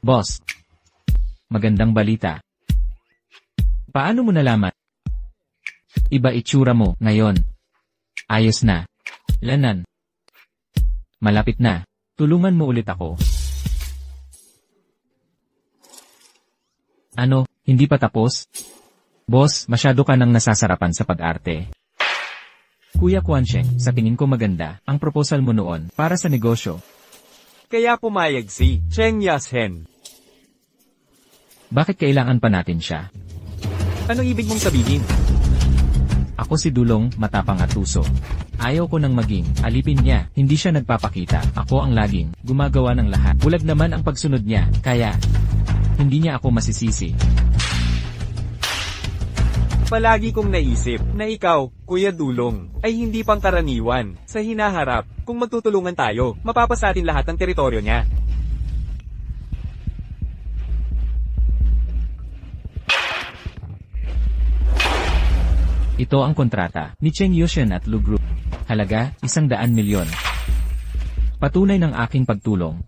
Boss. Magandang balita. Paano mo nalaman? Iba itsura mo ngayon. Ayos na. Lanan. Malapit na. Tulungan mo ulit ako. Ano, hindi pa tapos? Boss, masyado ka nang nasasarapan sa pag-arte. Kuya Quansheng, sa tingin ko maganda ang proposal mo noon para sa negosyo. Kaya pumayag si Cheng Yashen. Bakit kailangan pa natin siya? Ano ibig mong sabihin? Ako si Dulong, matapang at tuso. Ayaw ko nang maging alipin niya, hindi siya nagpapakita. Ako ang laging gumagawa ng lahat. Bulag naman ang pagsunod niya, kaya hindi niya ako masisisi. Palagi kong naisip na ikaw, Kuya Dulong, ay hindi pangkaraniwan sa hinaharap. Kung magtutulungan tayo, mapapasatin lahat ng teritoryo niya. Ito ang kontrata ni Cheng Yushen at Lu Group. Halaga, 100 milyon. Patunay ng aking pagtulong.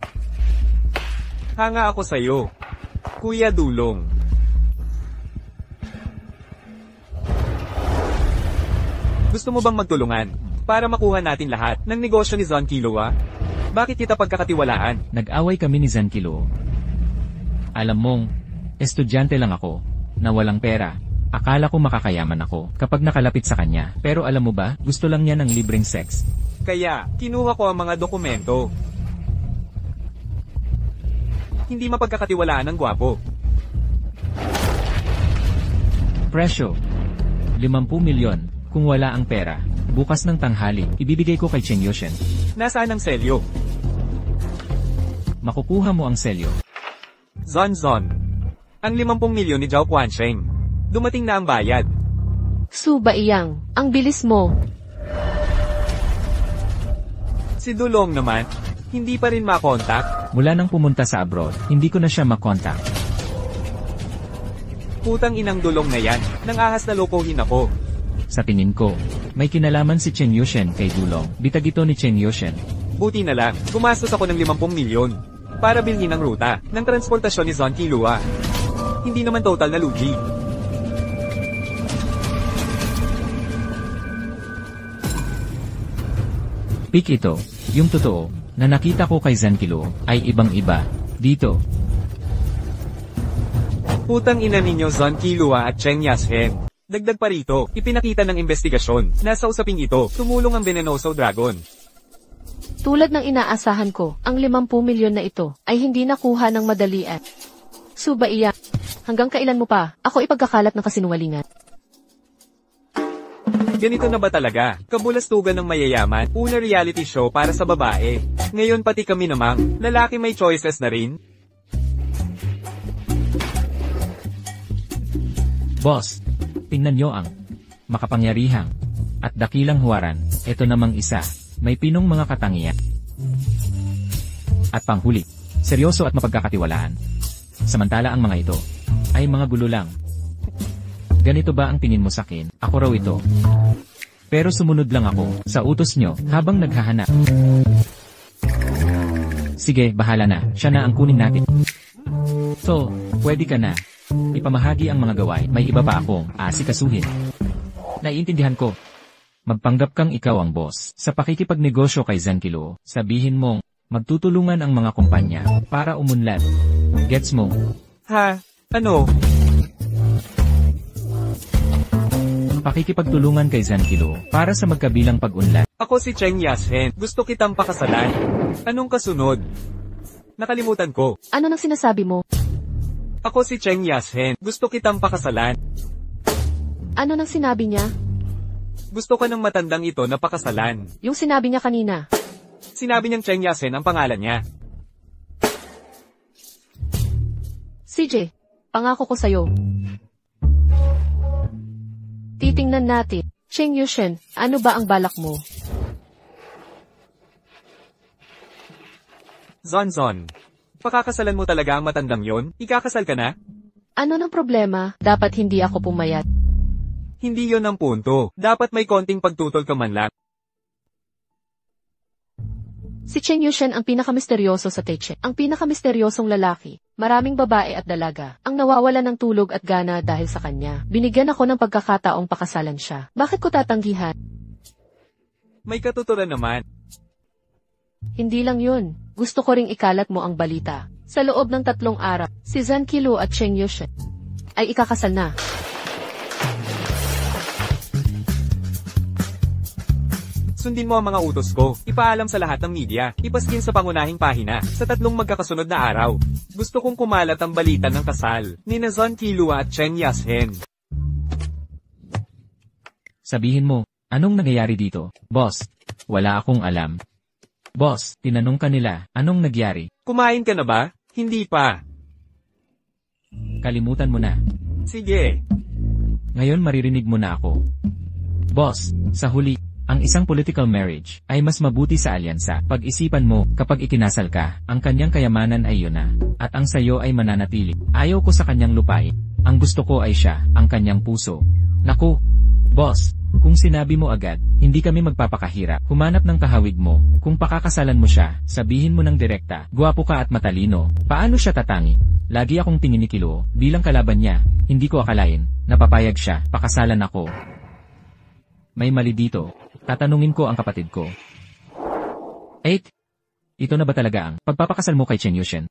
Hanga ako sa'yo, Kuya Dulong. Gusto mo bang magtulungan para makuha natin lahat ng negosyo ni Zon Killua? Bakit kita pagkakatiwalaan? Nag-away kami ni Zankilo. Alam mong, estudyante lang ako, na walang pera. Akala ko makakayaman ako kapag nakalapit sa kanya. Pero alam mo ba, gusto lang niya ng libreng sex. Kaya, kinuha ko ang mga dokumento. Hindi mapagkakatiwalaan ng gwapo. Presyo, 50 milyon. Kung wala ang pera, bukas ng tanghali, ibibigay ko kay Cheng Yushen. Nasaan ang selyo? Makukuha mo ang selyo. Zon. Ang 50 milyon ni Zhao Quansheng. Dumating na ang bayad. Suba iyang. Ang bilis mo. Si Dulong naman, hindi pa rin makontak. Mula nang pumunta sa abroad, hindi ko na siya makontak. Putang inang Dulong na yan, nang ahas na lokohin ako. Sa tingin ko, may kinalaman si Cheng Yushen kay Dulong. Bitag ito ni Cheng Yushen. Buti na lang, gumastos ako ng 50 milyon para bilhin ang ruta ng transportasyon ni Zon Killua. Hindi naman total na lugi. Pik ito, yung totoo, na nakita ko kay Zankilo, ay ibang-iba. Dito. Putang ina ninyo Zon Killua at Cheng Yashen. Dagdag pa rito, ipinakita ng investigasyon, nasa usaping ito, tumulong ang Venenoso Dragon. Tulad ng inaasahan ko, ang 50 milyon na ito ay hindi nakuha ng madalian. Suba iya. Hanggang kailan mo pa ako ipagkakalat ng kasinungalingan? Ganito na ba talaga? Kabulastugan ng mayayaman, una reality show para sa babae. Ngayon pati kami namang, lalaki may choices na rin. Boss, tingnan nyo ang makapangyarihang at dakilang huwaran. Ito namang isa, may pinong mga katangian. At panghuli, seryoso at mapagkakatiwalaan. Samantala ang mga ito ay mga gulo lang. Ganito ba ang tingin mo sakin? Ako raw ito. Pero sumunod lang ako sa utos nyo habang naghahanap. Sige, bahala na. Siya na ang kunin natin. So, pwede ka na. Ipamahagi ang mga gawain. May iba pa akong asikasuhin. Naiintindihan ko. Magpanggap kang ikaw ang boss. Sa pakikipagnegosyo kay Zankilo, sabihin mong magtutulungan ang mga kumpanya para umunlad. Gets mo? Ha? Ano? Pakikipagtulungan kay Zankilo para sa magkabilang pag-unlad. Ako si Cheng Yashen. Gusto kitang pakasalan. Anong kasunod? Nakalimutan ko. Ano nang sinasabi mo? Ako si Cheng Yashen. Gusto kitang pakasalan. Ano nang sinabi niya? Gusto ka ng matandang ito na pakasalan. Yung sinabi niya kanina. Sinabi niyang Cheng Yashen ang pangalan niya. CJ, pangako ko sa'yo. Titingnan natin. Cheng Yushen, ano ba ang balak mo? Zon. Pakakasalan mo talaga ang matandang yon? Ikakasal ka na? Ano ng problema? Dapat hindi ako pumayat. Hindi yon ang punto. Dapat may konting pagtutol ka man lang. Si Cheng Yushen ang pinakamisteryoso sa Teche. Ang pinakamisteryosong lalaki. Maraming babae at dalaga. Ang nawawala ng tulog at gana dahil sa kanya. Binigyan ako ng pagkakataong pakasalan siya. Bakit ko tatanggihan? May katuturan naman. Hindi lang yun. Gusto ko ring ikalat mo ang balita. Sa loob ng 3 araw, si Zankilo at Cheng Yushen ay ikakasal na. Sundin mo ang mga utos ko. Ipaalam sa lahat ng media. Ipaskin sa pangunahing pahina. Sa 3 magkakasunod na araw. Gusto kong kumalat ang balita ng kasal ni Zankilo at Cheng Yashen. Sabihin mo, anong nangyayari dito? Boss, wala akong alam. Boss, tinanong ka nila, anong nagyari? Kumain ka na ba? Hindi pa. Kalimutan mo na. Sige. Ngayon maririnig mo na ako. Boss, sa huli, ang isang political marriage ay mas mabuti sa alyansa. Pag-isipan mo, kapag ikinasal ka, ang kanyang kayamanan ay yun na, at ang sayo ay mananatili. Ayaw ko sa kanyang lupain. Ang gusto ko ay siya, ang kanyang puso. Naku, boss, kung sinabi mo agad, hindi kami magpapakahirap. Humanap ng kahawig mo. Kung pakakasalan mo siya, sabihin mo ng direkta, gwapo ka at matalino. Paano siya tatangi? Lagi akong tinginikilo, bilang kalaban niya. Hindi ko akalain, napapayag siya, pakasalan ako. May mali dito. Tatanungin ko ang kapatid ko. 8. Ito na ba talaga ang pagpapakasal mo kay Cheng Yushen?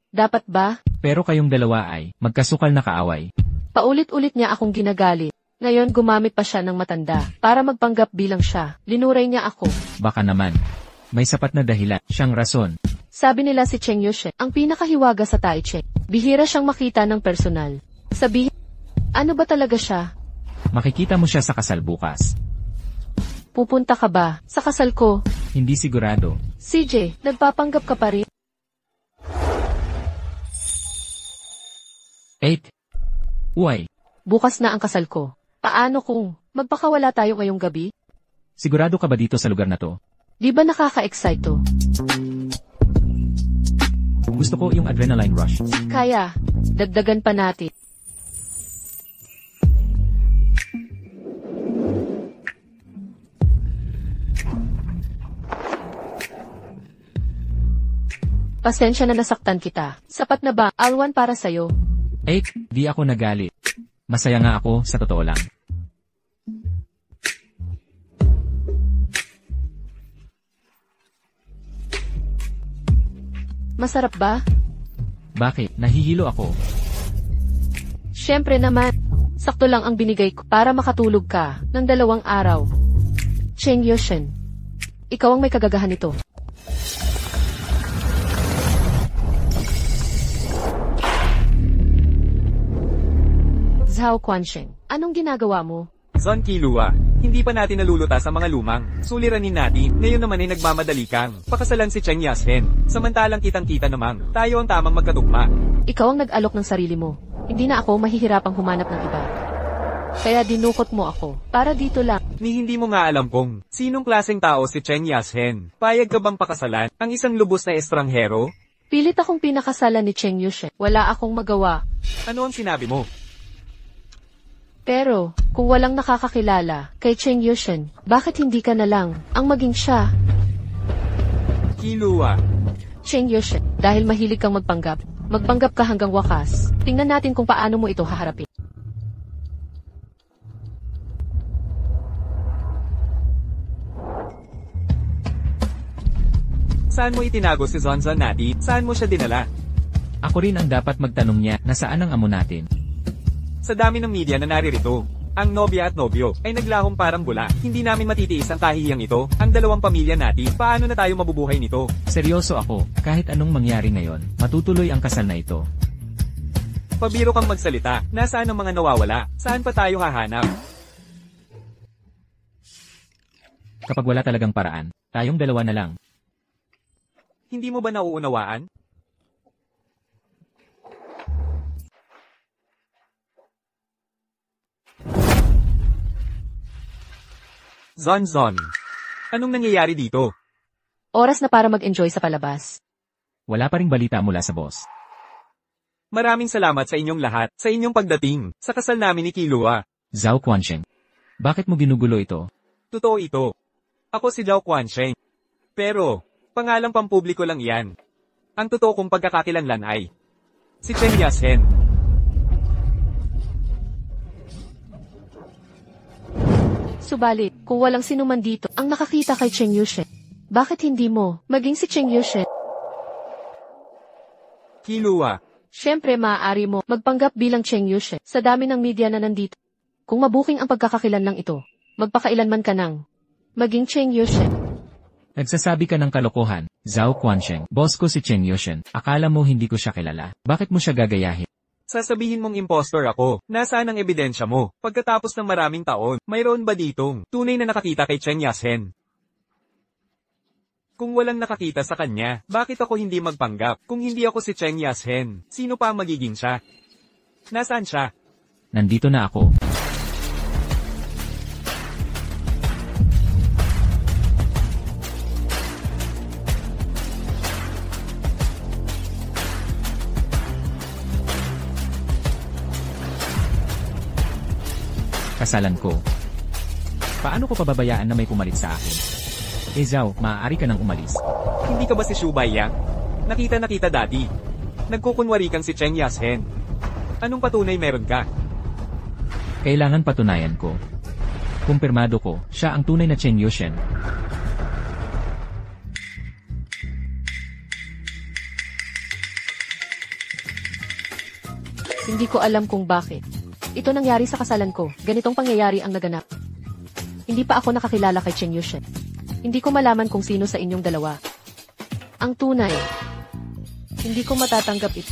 Dapat ba? Pero kayong dalawa ay magkasukal na kaaway. Paulit-ulit niya akong ginagalit. Ngayon gumamit pa siya ng matanda para magpanggap bilang siya. Linuray niya ako. Baka naman. May sapat na dahilan, siyang rason. Sabi nila si Cheng Yushen, ang pinakahiwaga sa Taiche. Bihira siyang makita ng personal. Sabihin, ano ba talaga siya? Makikita mo siya sa kasal bukas. Pupunta ka ba sa kasal ko? Hindi sigurado. CJ, nagpapanggap ka pa rin? 8. Uy, Bukas na ang kasal ko. Paano kung magpakawala tayo ngayong gabi? sigurado ka ba dito sa lugar na to? Di ba nakaka-excite to? Gusto ko yung adrenaline rush. Kaya, dagdagan pa natin. Pasensya na nasaktan kita. Sapat na ba, Alwan, para sa'yo? 8. Di ako nagalit. Masaya nga ako, sa totoo lang. Masarap ba? Bakit? Nahihilo ako. Siyempre naman. Sakto lang ang binigay ko para makatulog ka ng 2 araw. Cheng Yushen, ikaw ang may kagagahan nito. Zhao Quansheng, anong ginagawa mo? Zankilo, hindi pa natin nalulutas sa mga lumang. Suliranin natin. Ngayon naman ay nagmamadali kang pakasalan si Cheng Yashen. Samantalang kitang-kita namang tayo ang tamang magkatugma. Ikaw ang nag-alok ng sarili mo. Hindi na ako mahihirapang humanap ng iba. Kaya dinukot mo ako. Para dito lang. Ni hindi mo nga alam kung sinong klaseng tao si Cheng Yashen. Payag ka bang pakasalan ang isang lubos na estranghero? Pilit akong pinakasalan ni Cheng Yushen. Wala akong magawa. Ano ang sinabi mo? Pero, kung walang nakakakilala kay Cheng Yushen, bakit hindi ka na lang ang maging siya? Kilua, Cheng Yushen, dahil mahilig kang magpanggap, magpanggap ka hanggang wakas. Tingnan natin kung paano mo ito haharapin. Saan mo itinago si Zonzon natin? Saan mo siya dinala? Ako rin ang dapat magtanong niya na saan ang amo natin. Sa dami ng media na naririto, ang nobya at nobyo ay naglahong parang bula. Hindi namin matitiis ang kahihiyang ito. Ang dalawang pamilya natin, paano na tayo mabubuhay nito? Seryoso ako, kahit anong mangyari ngayon, matutuloy ang kasal na ito. Pabiro kang magsalita. Nasaan ang mga nawawala? Saan pa tayo hahanap? Kapag wala talagang paraan, tayong dalawa na lang. Hindi mo ba nauunawaan? Zonzon. Anong nangyayari dito? Oras na para mag-enjoy sa palabas. Wala pa ring balita mula sa boss. Maraming salamat sa inyong lahat, sa inyong pagdating, sa kasal namin ni Killua. Zhao Quansheng. Bakit mo ginugulo ito? Totoo ito. Ako si Zhao Quansheng. Pero, pangalang pampubliko lang iyan. Ang totoo kong pagkakakilanlan ay si Cheng Yashen. Subalit, kung walang sinuman dito ang nakakita kay Cheng Yushen, bakit hindi mo maging si Cheng Yushen? Killua. Siyempre maaari mo magpanggap bilang Cheng Yushen sa dami ng media na nandito. Kung mabuking ang pagkakakilanlang ito, magpakailanman ka nang maging Cheng Yushen. Nagsasabi ka ng kalokohan, Zhao Quansheng. Boss ko si Cheng Yushen. Akala mo hindi ko siya kilala. Bakit mo siya gagayahin? Sasabihin mong impostor ako. Nasaan ang ebidensya mo? Pagkatapos ng maraming taon, mayroon ba ditong tunay na nakakita kay Cheng Yashen? Kung walang nakakita sa kanya, bakit ako hindi magpanggap? Kung hindi ako si Cheng Yashen, sino pa ang magiging siya? Nasaan siya? Nandito na ako. Kasalan ko. Paano ko pababayaan na may pumalit sa akin? Zhao, maaari ka nang umalis. Hindi ka ba si Shu Baiyang? Nakita dati. Nagkukunwari kang si Cheng Yashen. Anong patunay meron ka? Kailangan patunayan ko. Kumpirmado ko, siya ang tunay na Cheng Yushen. Hindi ko alam kung bakit. Ito nangyari sa kasalan ko, ganitong pangyayari ang naganap. Hindi pa ako nakakilala kay Cheng Yushen. Hindi ko malaman kung sino sa inyong dalawa ang tunay. Hindi ko matatanggap ito.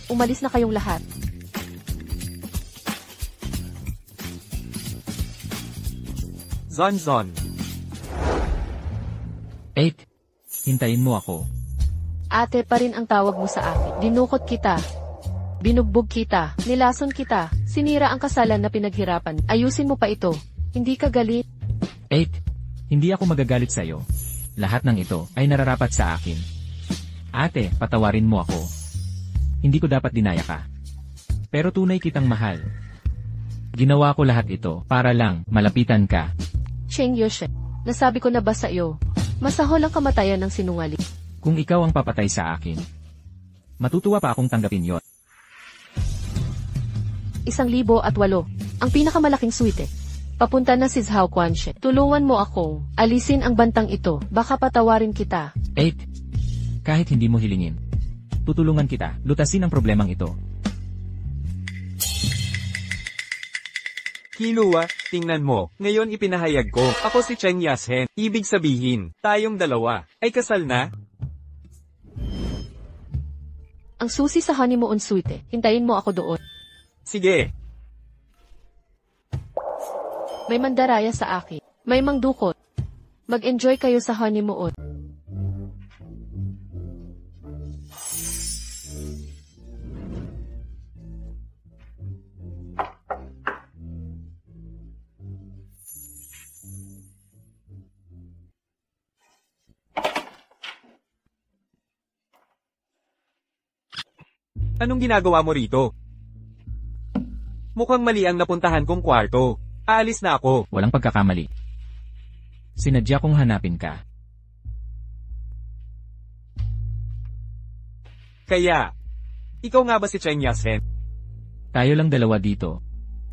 Umalis na kayong lahat. Zonzon. 8. Hintayin mo ako. Ate pa rin ang tawag mo sa akin. Dinukot kita. Binugbog kita. Nilason kita. Sinira ang kasalan na pinaghirapan. Ayusin mo pa ito. Hindi ka galit. 8. Hindi ako magagalit sa iyo. Lahat ng ito ay nararapat sa akin. Ate, patawarin mo ako. Hindi ko dapat dinaya ka. Pero tunay kitang mahal. Ginawa ko lahat ito para lang malapitan ka. Cheng Yushen, nasabi ko na ba sa iyo? Masahol ang kamatayan ng sinungaling. Kung ikaw ang papatay sa akin, matutuwa pa akong tanggapin yon. 1,008. Ang pinakamalaking suite. Papunta na si Zhao Quansheng. Tulungan mo akong alisin ang bantang ito. Baka patawarin kita. 8. Kahit hindi mo hilingin, tutulungan kita, lutasin ang problemang ito. Killua, tingnan mo. Ngayon ipinahayag ko, ako si Cheng Yashen. Ibig sabihin, tayong dalawa ay kasal na? Ang susi sa honeymoon suite. Hintayin mo ako doon. Sige. May mandaraya sa akin. May mangdukot. Mag-enjoy kayo sa honeymoon. Anong ginagawa mo rito? Mukhang mali ang napuntahan kong kwarto. Aalis na ako. Walang pagkakamali. Sinadya kong hanapin ka. Kaya, ikaw nga ba si Cheng Yashen? Tayo lang dalawa dito.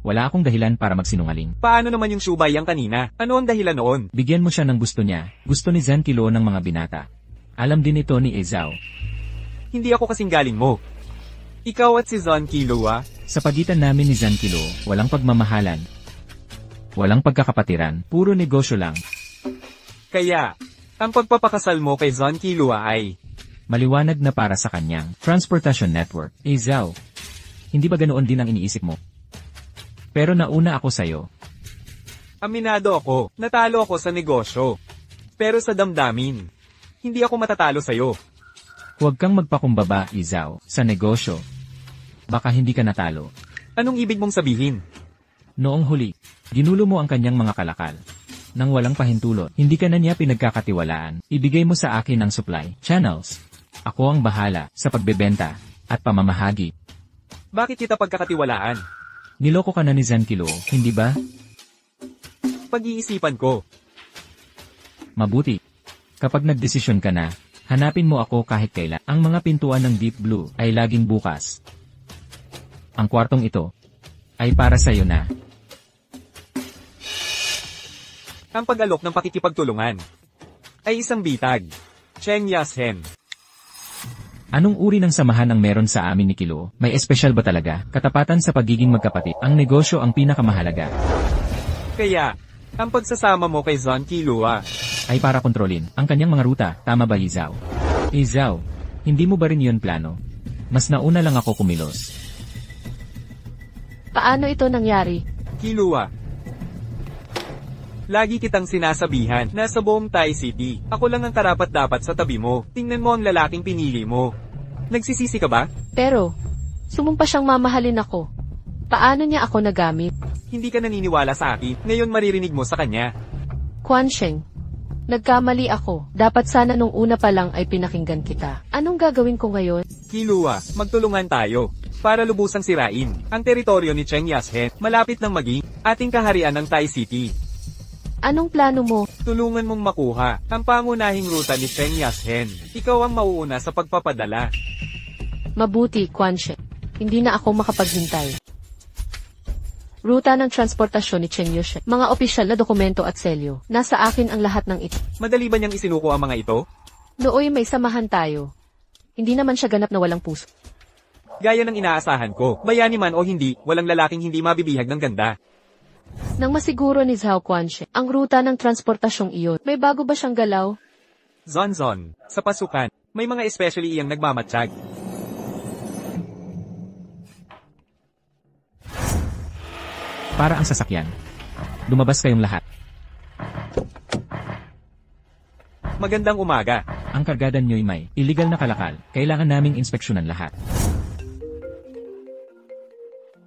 Wala akong dahilan para magsinungaling. Paano naman yung Shubayang kanina? Ano ang dahilan noon? Bigyan mo siya ng gusto niya. Gusto ni Zan Kilo ng mga binata. Alam din ito ni Ezao. Hindi ako kasing galing mo. Ikaw at si Zon Killua, Sa pagitan namin ni Zan Kilo, walang pagmamahalan. Walang pagkakapatiran, puro negosyo lang. kaya, ang pagpapakasal mo kay Zon Killua ay, Maliwanag na para sa kanyang transportation network. Ezao, hindi ba ganoon din ang iniisip mo? Pero nauna ako sa'yo. aminado ako, natalo ako sa negosyo. Pero sa damdamin, hindi ako matatalo sa'yo. Huwag kang magpakumbaba, Ezao, sa negosyo. Baka hindi ka natalo. Anong ibig mong sabihin? Noong huli, ginulo mo ang kanyang mga kalakal. Nang walang pahintulot, hindi ka na niya pinagkakatiwalaan. Ibigay mo sa akin ang supply channels. Ako ang bahala sa pagbebenta at pamamahagi. Bakit kita pagkakatiwalaan? Niloko ka na ni Zan Kilo, hindi ba? Pag-iisipan ko. Mabuti. Kapag nagdesisyon ka na, hanapin mo ako kahit kailan. Ang mga pintuan ng Deep Blue ay laging bukas. Ang kwartong ito ay para sa iyo na. Ang pag-alok ng pakikipagtulungan ay isang bitag. Cheng Yashen. Anong uri ng samahan ang meron sa amin ni Kilo? May espesyal ba talaga? Katapatan sa pagiging magkapatid. Ang negosyo ang pinakamahalaga. Kaya, ang pagsasama mo kay Zon Killua Ay para kontrolin ang kanyang mga ruta. Tama ba, Ezao? Ezao, hindi mo ba rin yun plano? Mas nauna lang ako kumilos. Paano ito nangyari? Killua. Lagi kitang sinasabihan na sa buong Thai City, ako lang ang karapat-dapat sa tabi mo. Tingnan mo ang lalaking pinili mo. Nagsisisi ka ba? Pero, sumumpa siyang mamahalin ako. Paano niya ako nagamit? Hindi ka naniniwala sa akin, ngayon maririnig mo sa kanya. Quan Sheng, nagkamali ako. Dapat sana nung una pa lang ay pinakinggan kita. Anong gagawin ko ngayon? Killua, magtulungan tayo. Para lubusang sirain ang teritoryo ni Cheng Yashen, malapit ng maging ating kaharian ng Thai City. Anong plano mo? Tulungan mong makuha ang pangunahing ruta ni Cheng Yashen. Ikaw ang mauuna sa pagpapadala. Mabuti, Quan Sheng. Hindi na ako makapaghintay. Ruta ng transportasyon ni Cheng Yushen. Mga opisyal na dokumento at selyo. Nasa akin ang lahat ng ito. Madali ba niyang isinuko ang mga ito? Nooy may samahan tayo. Hindi naman siya ganap na walang puso. Gaya ng inaasahan ko, bayani man o hindi, walang lalaking hindi mabibihag ng ganda. Nang masiguro ni Zhao Quanxie ang ruta ng transportasyong iyon, may bago ba siyang galaw? Zonzon, sa pasukan, may mga especially iyang nagmamatsyag. Para ang sasakyan. Lumabas kayong lahat. Magandang umaga. Ang kargada niyo'y may illegal na kalakal. Kailangan naming inspeksyonan lahat.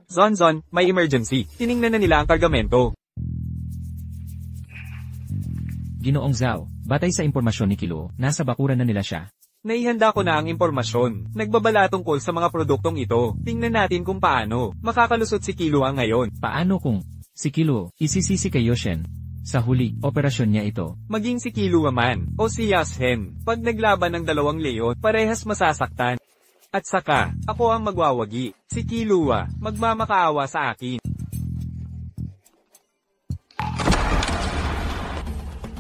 Zonzon, may emergency. Tiningnan na nila ang kargamento. Ginoong Zhao, batay sa impormasyon ni Kilo, nasa bakuran na nila siya. Naihanda ko na ang impormasyon. Nagbabala tungkol sa mga produktong ito. Tingnan natin kung paano makakalusot si Killua ngayon. Paano kung si Kilo isisisi kay Yoshen? Sa huli, operasyon niya ito. Maging si Killua man o si Yashen, pag naglaban ng dalawang leon, parehas masasaktan. At saka, ako ang magwawagi. Si Killua, magmamakaawa sa akin.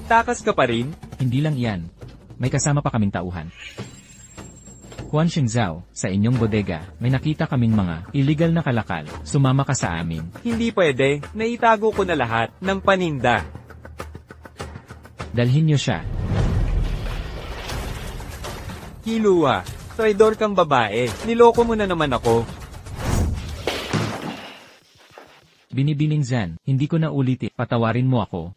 Takas ka pa rin? Hindi lang iyan. May kasama pa kaming tauhan. Quan Shengzhao, sa inyong bodega, may nakita kaming mga illegal na kalakal. Sumama ka sa amin. Hindi pwede. Naitago ko na lahat ng paninda. Dalhin niyo siya. Killua, traidor kang babae. Niloko mo na naman ako. Binibining Zan, hindi ko na ulitin. Patawarin mo ako.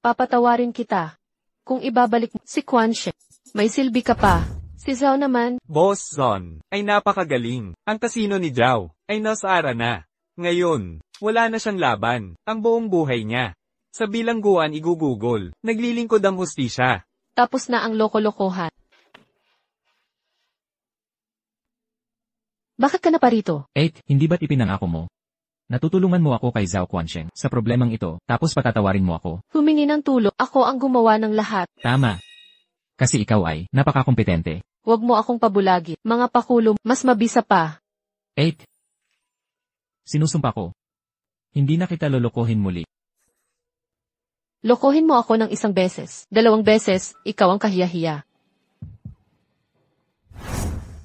Papatawarin kita. Kung ibabalik mo si Quan Sheng, may silbi ka pa. Si Zhao naman, Boss Zon, ay napakagaling. Ang kasino ni Zhao, ay nasara na. Ngayon, wala na siyang laban. Ang buong buhay niya. Sa bilangguan igugugol. Naglilingkod ang hustisya. tapos na ang loko-lokohan. Bakit ka na pa rito? Hindi ba't ipinangako mo? Natutulungan mo ako kay Zhao Quansheng sa problemang ito, tapos patatawarin mo ako. Humingi ng tulong, ako ang gumawa ng lahat. Tama. Kasi ikaw ay napakakompetente. Huwag mo akong pabulagi. Mga pakulo, mas mabisa pa. 8. Sinusumpa ko. Hindi na kita lolokohin muli. Lokohin mo ako ng 1 beses. 2 beses, ikaw ang kahiya-hiya.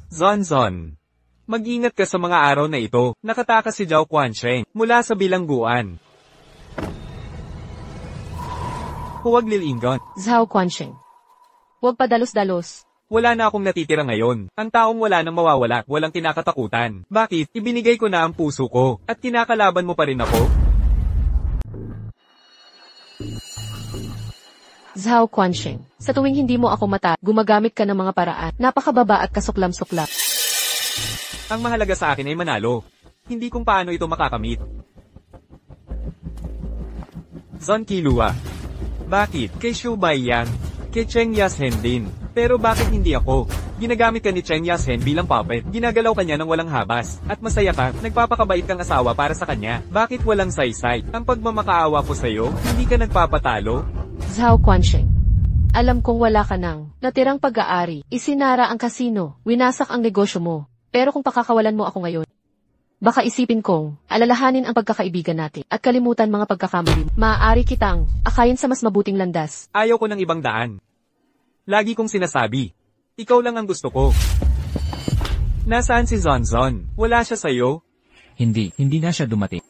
Zonzon. Mag-ingat ka sa mga araw na ito. Nakatakas si Zhao Quansheng mula sa bilangguan. Huwag lilingon. Zhao Quansheng. Huwag padalos-dalos. Wala na akong natitira ngayon. Ang taong wala nang mawawala, walang kinakatakutan. Bakit? Ibinigay ko na ang puso ko. At kinakalaban mo pa rin ako? Zhao Quansheng. Sa tuwing hindi mo ako mata, gumagamit ka ng mga paraan. Napakababa at kasuklam-suklap. Ang mahalaga sa akin ay manalo. Hindi kung paano ito makakamit. Zon Kilua. Bakit? Kay Shu Baiyang. Kay Cheng Yashen din. Pero bakit hindi ako? Ginagamit ka ni Cheng Yashen bilang puppet. Ginagalaw ka niya ng walang habas. At masaya ka, nagpapakabait kang asawa para sa kanya. Bakit walang saysay? Ang pagmamakaawa ko sa'yo, hindi ka nagpapatalo? Zhao Quansheng. Alam kong wala ka nang natirang pag-aari. Isinara ang kasino. Winasak ang negosyo mo. Pero kung pakakawalan mo ako ngayon, baka isipin kong alalahanin ang pagkakaibigan natin at kalimutan mga pagkakamali. Maaari kitang akayin sa mas mabuting landas. Ayaw ko ng ibang daan. Lagi kong sinasabi, ikaw lang ang gusto ko. Nasaan si Zonzon? Wala siya sa'yo? Hindi na siya dumating.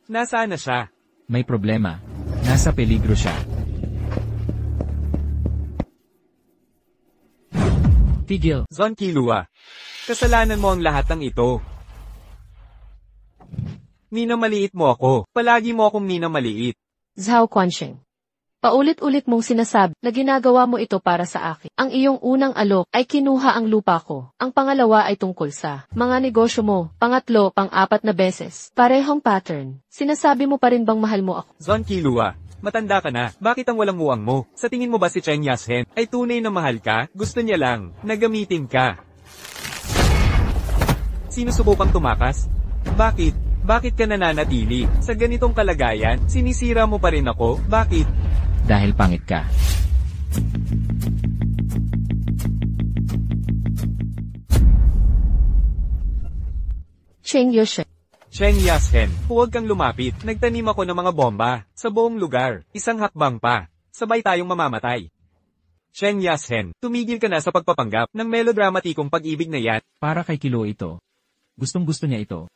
Nasaan na siya? May problema. Nasa peligro siya. Tigil. Zon Kilua. Kasalanan mo ang lahat ng ito. Minamaliit mo ako. Palagi mo akong minamaliit. Zhao Quansheng. Paulit-ulit mong sinasabi na ginagawa mo ito para sa akin. Ang iyong unang alok ay kinuha ang lupa ko. Ang pangalawa ay tungkol sa mga negosyo mo. Pangatlo, pang-4 na beses. Parehong pattern. Sinasabi mo pa rin bang mahal mo ako? Zon Kilua. Matanda ka na. Bakit ang walang muwang mo? Sa tingin mo ba si Cheng Yashen ay tunay na mahal ka? Gusto niya lang na gamitin ka. Sinusubukang tumakas? Bakit? Bakit ka nananatili? Sa ganitong kalagayan, sinisira mo pa rin ako? Bakit? Dahil pangit ka. Cheng Yashen. Cheng Yashen, huwag kang lumapit. Nagtanim ako ng mga bomba sa buong lugar. Isang hakbang pa. Sabay tayong mamamatay. Cheng Yashen, tumigil ka na sa pagpapanggap ng melodramatikong pag-ibig na yan. Para kay Kilo ito. Gustong-gusto niya ito.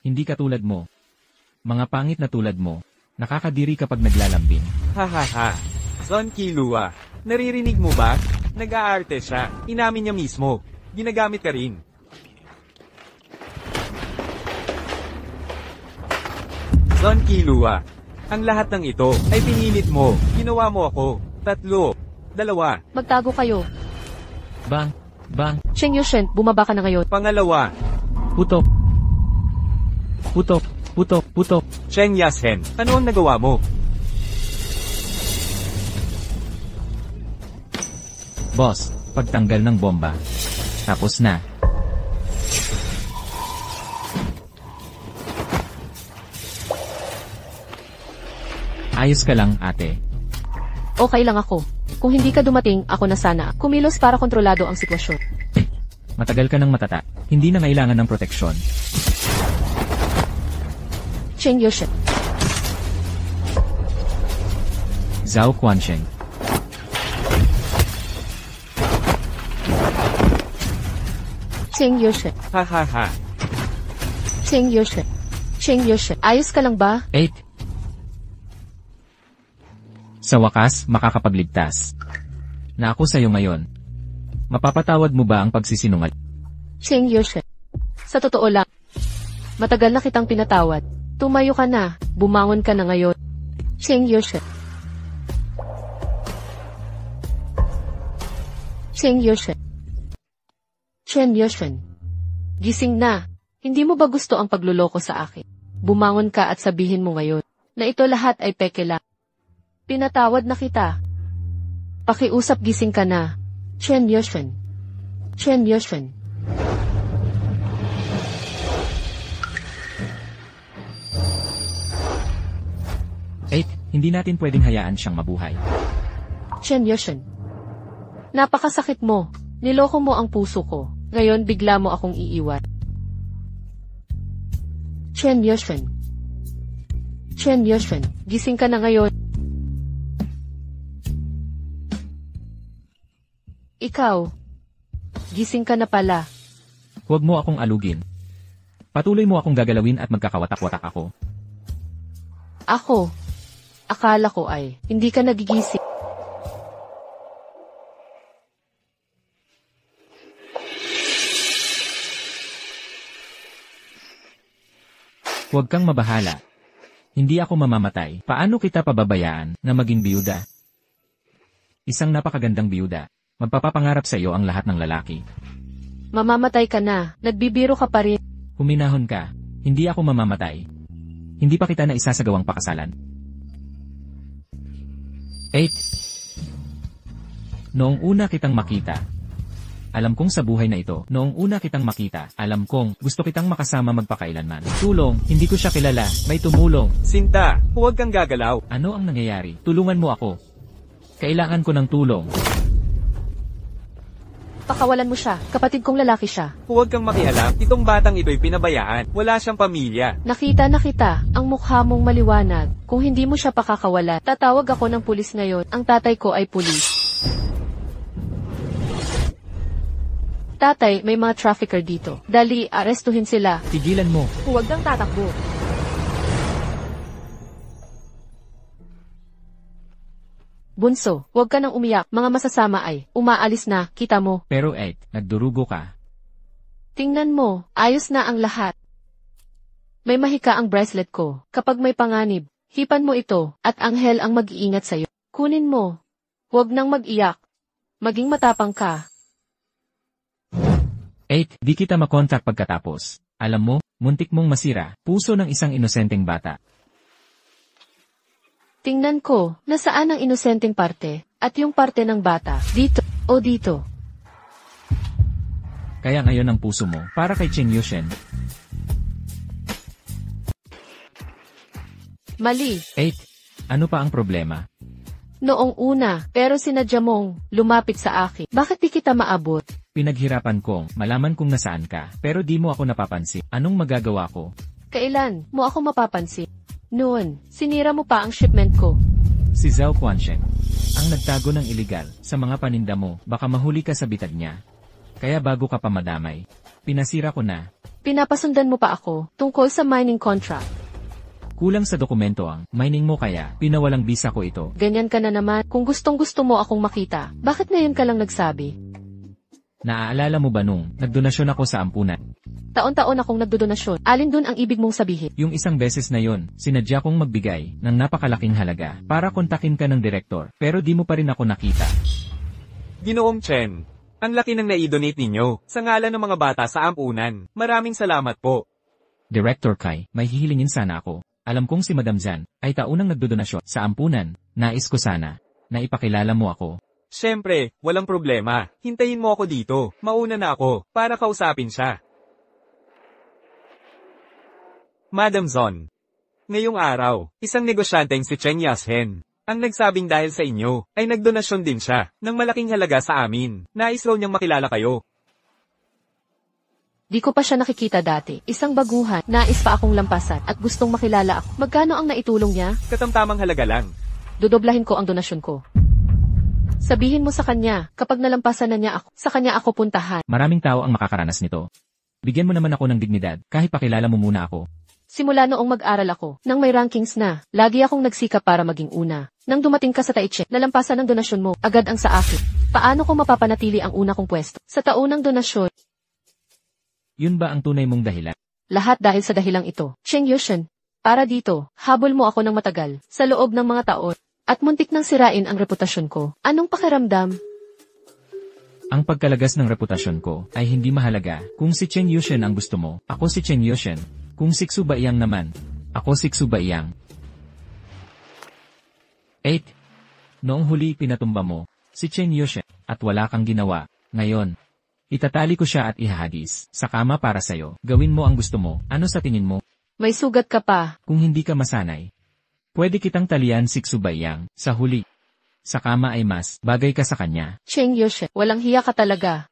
Hindi katulad mo. Mga pangit na tulad mo. Nakakadiri kapag naglalambing. Hahaha. Zon Kilua. Naririnig mo ba? Nag-aarte siya. Inamin niya mismo. Ginagamit ka rin. Zon Kilua. Ang lahat ng ito ay pinilit mo. Ginawa mo ako. 3, 2. Magtago kayo. Bang! Cheng Yashen, bumaba ka na ngayon. Pangalawa. Putok! Cheng Yashen, ano ang nagawa mo? Boss, pagtanggal ng bomba. Tapos na. Ayos ka lang, ate. Okay lang ako. Kung hindi ka dumating, ako na sana. Kumilos para kontrolado ang sitwasyon. Matagal ka ng matata. Hindi na kailangan ng proteksyon. Cheng Yashen. Zhao Quansheng. Cheng Yashen. Hahaha. Cheng Yashen. Cheng Yashen. Ayos ka lang ba? 8. Sa wakas, makakapagligtas. Na ako sa'yo ngayon. Mapapatawad mo ba ang pagsisinungal? Cheng Yashen. Sa totoo lang, matagal na kitang pinatawad. Tumayo ka na, bumangon ka na ngayon. Cheng Yashen. Cheng Yashen. Cheng Yashen. Gising na. Hindi mo ba gusto ang pagluloko sa akin? Bumangon ka at sabihin mo ngayon na ito lahat ay peke lang. Pinatawad na kita. Pakiusap, gising ka na. Cheng Yashen. Cheng Yashen. Hindi natin pwedeng hayaan siyang mabuhay. Cheng Yashen. Napakasakit mo. Niloko mo ang puso ko. Ngayon bigla mo akong iiwan. Chen Yushun. Chen Yushun, gising ka na ngayon. Ikaw. Gising ka na pala. Huwag mo akong alugin. Patuloy mo akong gagalawin at magkakawatak-watak ako. Ako. Akala ko ay, hindi ka nagigising. Huwag kang mabahala. Hindi ako mamamatay. Paano kita pababayaan na maging biyuda? Isang napakagandang biyuda. Magpapapangarap sa iyo ang lahat ng lalaki. Mamamatay ka na. Nagbibiro ka pa rin. Huminahon ka. Hindi ako mamamatay. Hindi pa kita na isasagawang pakasalan. 8. Noong una kitang makita. Alam kong sa buhay na ito, noong una kitang makita, alam kong gusto kitang makasama magpakailanman. Tulong, hindi ko siya kilala, may tumulong. Sinta, huwag kang gagalaw. Ano ang nangyayari? Tulungan mo ako. Kailangan ko ng tulong. Pakawalan mo siya. Kapatid kong lalaki siya. Huwag kang makialam, itong batang ito'y pinabayaan. Wala siyang pamilya. Nakita na kita. Ang mukha mong maliwanag. Kung hindi mo siya pakakawalan, tatawag ako ng pulis ngayon. Ang tatay ko ay pulis. Tatay, may mga trafficker dito. Dali, arestuhin sila. Tigilan mo. Huwag kang tatakbo. Bunso, huwag ka nang umiyak. Mga masasama ay, umaalis na, kita mo. Pero 8, nagdurugo ka. Tingnan mo, ayos na ang lahat. May mahika ang bracelet ko. Kapag may panganib, hipan mo ito, at anghel ang mag-iingat sa'yo. Kunin mo. Huwag nang mag-iyak. Maging matapang ka. 8. Di kita makontak pagkatapos. Alam mo, muntik mong masira, puso ng isang inosenteng bata. Tingnan ko, nasaan ang inosenteng parte, at yung parte ng bata, dito, o dito. Kaya ngayon ang puso mo, para kay Chen Yushun. Mali. 8. Ano pa ang problema? Noong una, pero sinadya mong lumapit sa akin. Bakit di kita maabot? Pinaghirapan kong malaman kung nasaan ka, pero di mo ako napapansin. Anong magagawa ko? Kailan mo ako mapapansin? Noon, sinira mo pa ang shipment ko. Si Zhao Quansheng, ang nagtago ng iligal sa mga paninda mo, baka mahuli ka sa bitag niya. Kaya bago ka pa madamay, pinasira ko na. Pinapasundan mo pa ako tungkol sa mining contract. Kulang sa dokumento ang mining mo kaya pinawalang bisa ko ito. Ganyan ka na naman. Kung gustong-gusto mo akong makita, bakit ngayon ka lang nagsabi? Naaalala mo ba nung nagdonasyon ako sa ampunan? Taon-taon akong nagdodonasyon. Alin dun ang ibig mong sabihin? Yung isang beses na yon, sinadya kong magbigay ng napakalaking halaga para kontakin ka ng direktor, pero di mo pa rin ako nakita. Ginoong Chen, ang laki ng nai-donate ninyo sa ngalan ng mga bata sa ampunan. Maraming salamat po. Director Kai, may hihilingin sana ako. Alam kong si Madam Zhan ay taunang nagdodonasyon sa ampunan. Nais ko sana na ipakilala mo ako. Siyempre, walang problema. Hintayin mo ako dito. Mauna na ako para kausapin siya. Madam Zon, ngayong araw, isang negosyanteng si Chen Yashen ang nagsabing dahil sa inyo ay nagdonasyon din siya ng malaking halaga sa amin. Nais raw niyang makilala kayo. Di ko pa siya nakikita dati. Isang baguhan, nais pa akong lampasan at gustong makilala ako. Magkano ang naitulong niya? Katamtamang halaga lang. Dodoblahin ko ang donasyon ko. Sabihin mo sa kanya, kapag nalampasan na niya ako, sa kanya ako puntahan. Maraming tao ang makakaranas nito. Bigyan mo naman ako ng dignidad, kahit pakilala mo muna ako. Simula noong mag-aral ako, nang may rankings na, lagi akong nagsikap para maging una. Nang dumating ka sa Taiche, nalampasan ng donasyon mo, agad ang sa akin. Paano ko mapapanatili ang una kong pwesto? Sa taunang donasyon, Yun ba ang tunay mong dahilan? lahat dahil sa dahilang ito. Chen Yushun, para dito, habol mo ako ng matagal, sa loob ng mga taon, at muntik nang sirain ang reputasyon ko. Anong pakiramdam? Ang pagkalagas ng reputasyon ko ay hindi mahalaga. Kung si Chen Yushun ang gusto mo, ako si Chen Yushun. Kung si Xu Baiyang naman, ako si Xu Baiyang. 8. Noong huli pinatumba mo, si Chen Yushun, at wala kang ginawa. Ngayon, itatali ko siya at ihahagis sa kama para sa'yo. Gawin mo ang gusto mo. Ano sa tingin mo? May sugat ka pa. Kung hindi ka masanay, pwede kitang talian si Xu Baiyang sa huli. Sa kama ay mas bagay ka sa kanya. Cheng Yushen, walang hiya ka talaga.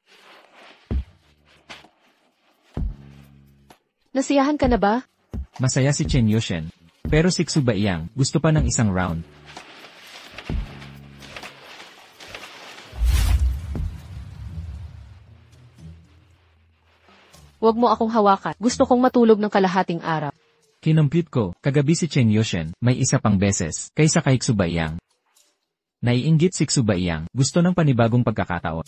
Nasiyahan ka na ba? Masaya si Chen Yushen. Pero si Xu Baiyang gusto pa ng isang round. Huwag mo akong hawakan. Gusto kong matulog ng kalahating araw. Kinompute ko, kagabi si Chen Yushen, may isa pang beses, kaysa kay Xu Baiyang. Naiinggit si Xu Baiyang, gusto ng panibagong pagkakataon.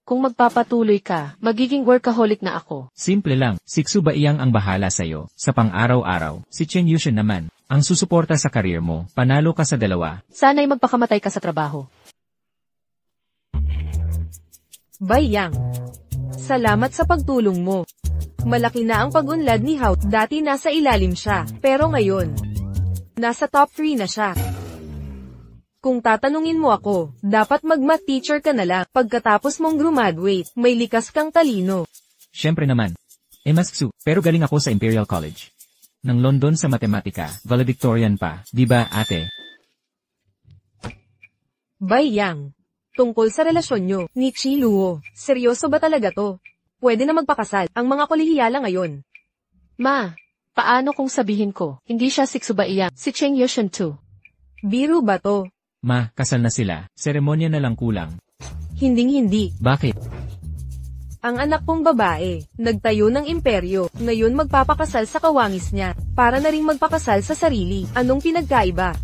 Kung magpapatuloy ka, magiging workaholic na ako. Simple lang, si Xu Baiyang ang bahala sa'yo, sa pang-araw-araw. Si Chen Yushen naman, ang susuporta sa karir mo, panalo ka sa dalawa. Sana'y magpakamatay ka sa trabaho. Baiyang. Salamat sa pagtulong mo. Malaki na ang pag-unlad ni Hao, dati nasa ilalim siya, pero ngayon, nasa top 3 na siya. Kung tatanungin mo ako, dapat mag-math teacher ka na lang, pagkatapos mong graduate, may likas kang talino. Siyempre naman. Mas Xu, pero galing ako sa Imperial College. Ng London sa matematika, valedictorian pa, di ba ate? Baiyang. Tungkol sa relasyon nyo, ni Chi Luo, seryoso ba talaga to? Pwede na magpakasal, ang mga kolehiyala ngayon. Ma, paano kung sabihin ko, hindi siya si Xu Baiyang, si Cheng Yushen too? Biro ba to? Ma, kasal na sila, seremonya na lang kulang. Hinding-hindi. Bakit? Ang anak kong babae, nagtayo ng imperyo, ngayon magpapakasal sa kawangis niya, para na ring magpakasal sa sarili, anong pinagkaiba?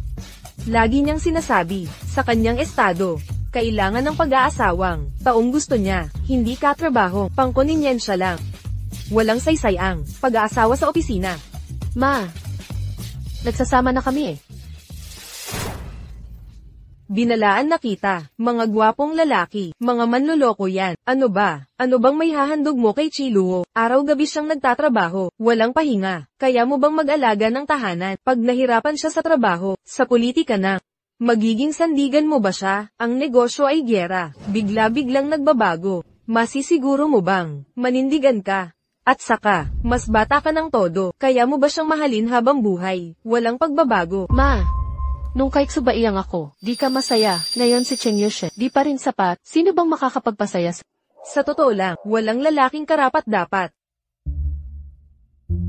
Lagi niyang sinasabi, sa kanyang estado, kailangan ng pag-aasawang, taong gusto niya, hindi katrabaho, pangkoniniensya lang. Walang saysay ang pag-aasawa sa opisina. Ma, nagsasama na kami eh. Binalaan na kita, mga gwapong lalaki, mga manloloko yan. Ano ba? Ano bang may hahandog mo kay Chi Luo? Araw-gabi siyang nagtatrabaho, walang pahinga. Kaya mo bang mag-alaga ng tahanan? Pag nahirapan siya sa trabaho, sa politika na, magiging sandigan mo ba siya? Ang negosyo ay gyera, bigla-biglang nagbabago. Masisiguro mo bang manindigan ka? At saka, mas bata ka ng todo, kaya mo ba siyang mahalin habang buhay? Walang pagbabago. Ma, nung kay Xu Baiyang ako, di ka masaya. Ngayon si Cheng Yushen, di pa rin sapat. Sino bang makakapagpasaya Sa totoo lang, walang lalaking karapat-dapat.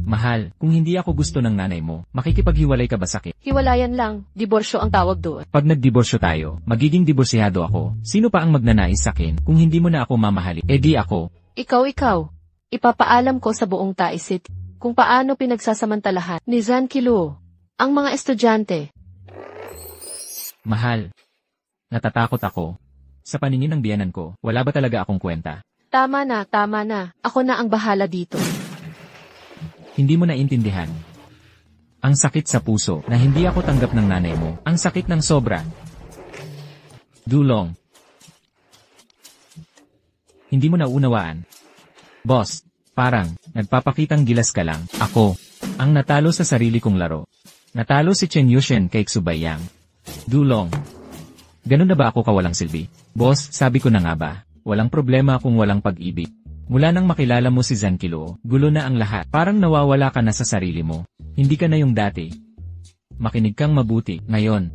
Mahal, kung hindi ako gusto ng nanay mo, makikipaghiwalay ka ba sa akin? Hiwalayan lang, diborsyo ang tawag doon. Pag nagdiborsyo tayo, magiging diborsiyado ako. Sino pa ang magnanais sa akin kung hindi mo na ako mamahalin? Eh di ako. Ikaw. Ipapaalam ko sa buong Taisit kung paano pinagsasamantalahan ni Zhan Qiluo ang mga estudyante. Mahal, natatakot ako. Sa paningin ng biyanan ko, wala ba talaga akong kwenta? Tama na. Ako na ang bahala dito. Hindi mo naintindihan. Ang sakit sa puso na hindi ako tanggap ng nanay mo. Ang sakit ng sobra. Dulong. Hindi mo naunawaan. Boss, parang, nagpapakitang gilas ka lang. Ako, ang natalo sa sarili kong laro. Natalo si Chen Yushen kay Xu Baiyang. Dulong. Ganun na ba ako kawalang silbi? Boss, sabi ko na nga ba, walang problema kung walang pag-ibig. Mula nang makilala mo si Zhan Qiluo, gulo na ang lahat. Parang nawawala ka na sa sarili mo. Hindi ka na yung dati. Makinig kang mabuti, ngayon.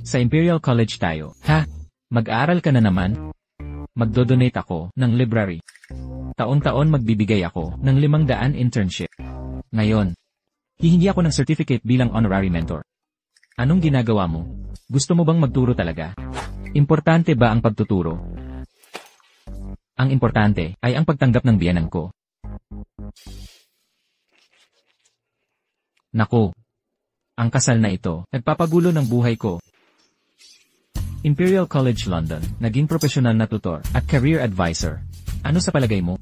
Sa Imperial College tayo. Ha? Mag-aaral ka na naman? Magdodonate ako ng library. Taon-taon magbibigay ako ng 500 internship. Ngayon, hihingi ako ng certificate bilang honorary mentor. Anong ginagawa mo? Gusto mo bang magturo talaga? Importante ba ang pagtuturo? Ang importante ay ang pagtanggap ng biyenan ko. Naku! Ang kasal na ito, nagpapagulo ng buhay ko. Imperial College London, naging profesional na tutor at career advisor. Ano sa palagay mo?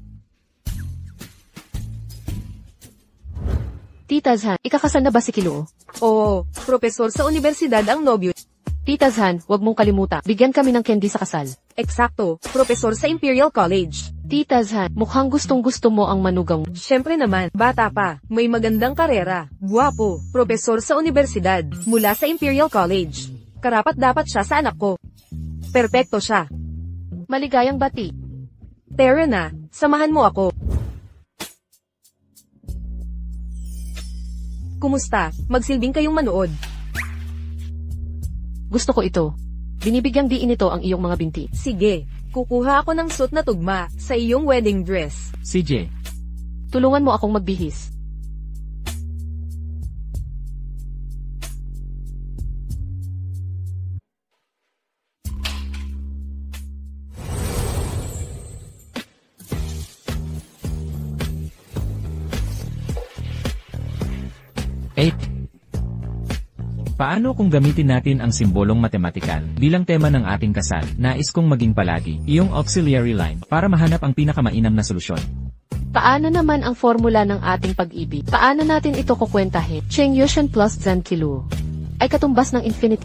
Tita Zhan, ikakasal na ba si Qiluo? Oo, propesor sa universidad ang nobyo. Tita Zhan, huwag mong kalimutan, bigyan kami ng candy sa kasal. Eksakto, propesor sa Imperial College. Tita Zhan, mukhang gustong-gusto mo ang manugang. Siyempre naman, bata pa, may magandang karera, guwapo, propesor sa universidad, mula sa Imperial College. Karapat-dapat siya sa anak ko. Perpekto siya. Maligayang bati. Tara na, samahan mo ako. Kumusta? Magsilbing kayong manood. Gusto ko ito. Binibigyang diin ito ang iyong mga binti. Sige, kukuha ako ng suit na tugma sa iyong wedding dress. CJ, Tulungan mo akong magbihis. Eight. Paano kung gamitin natin ang simbolong matematikal bilang tema ng ating kasal? Nais kong maging palagi iyong auxiliary line para mahanap ang pinakamainam na solusyon. Paano naman ang formula ng ating pag-ibig? Paano natin ito kukwentahin? Cheng Yushan plus Zan Kilu ay katumbas ng infinity.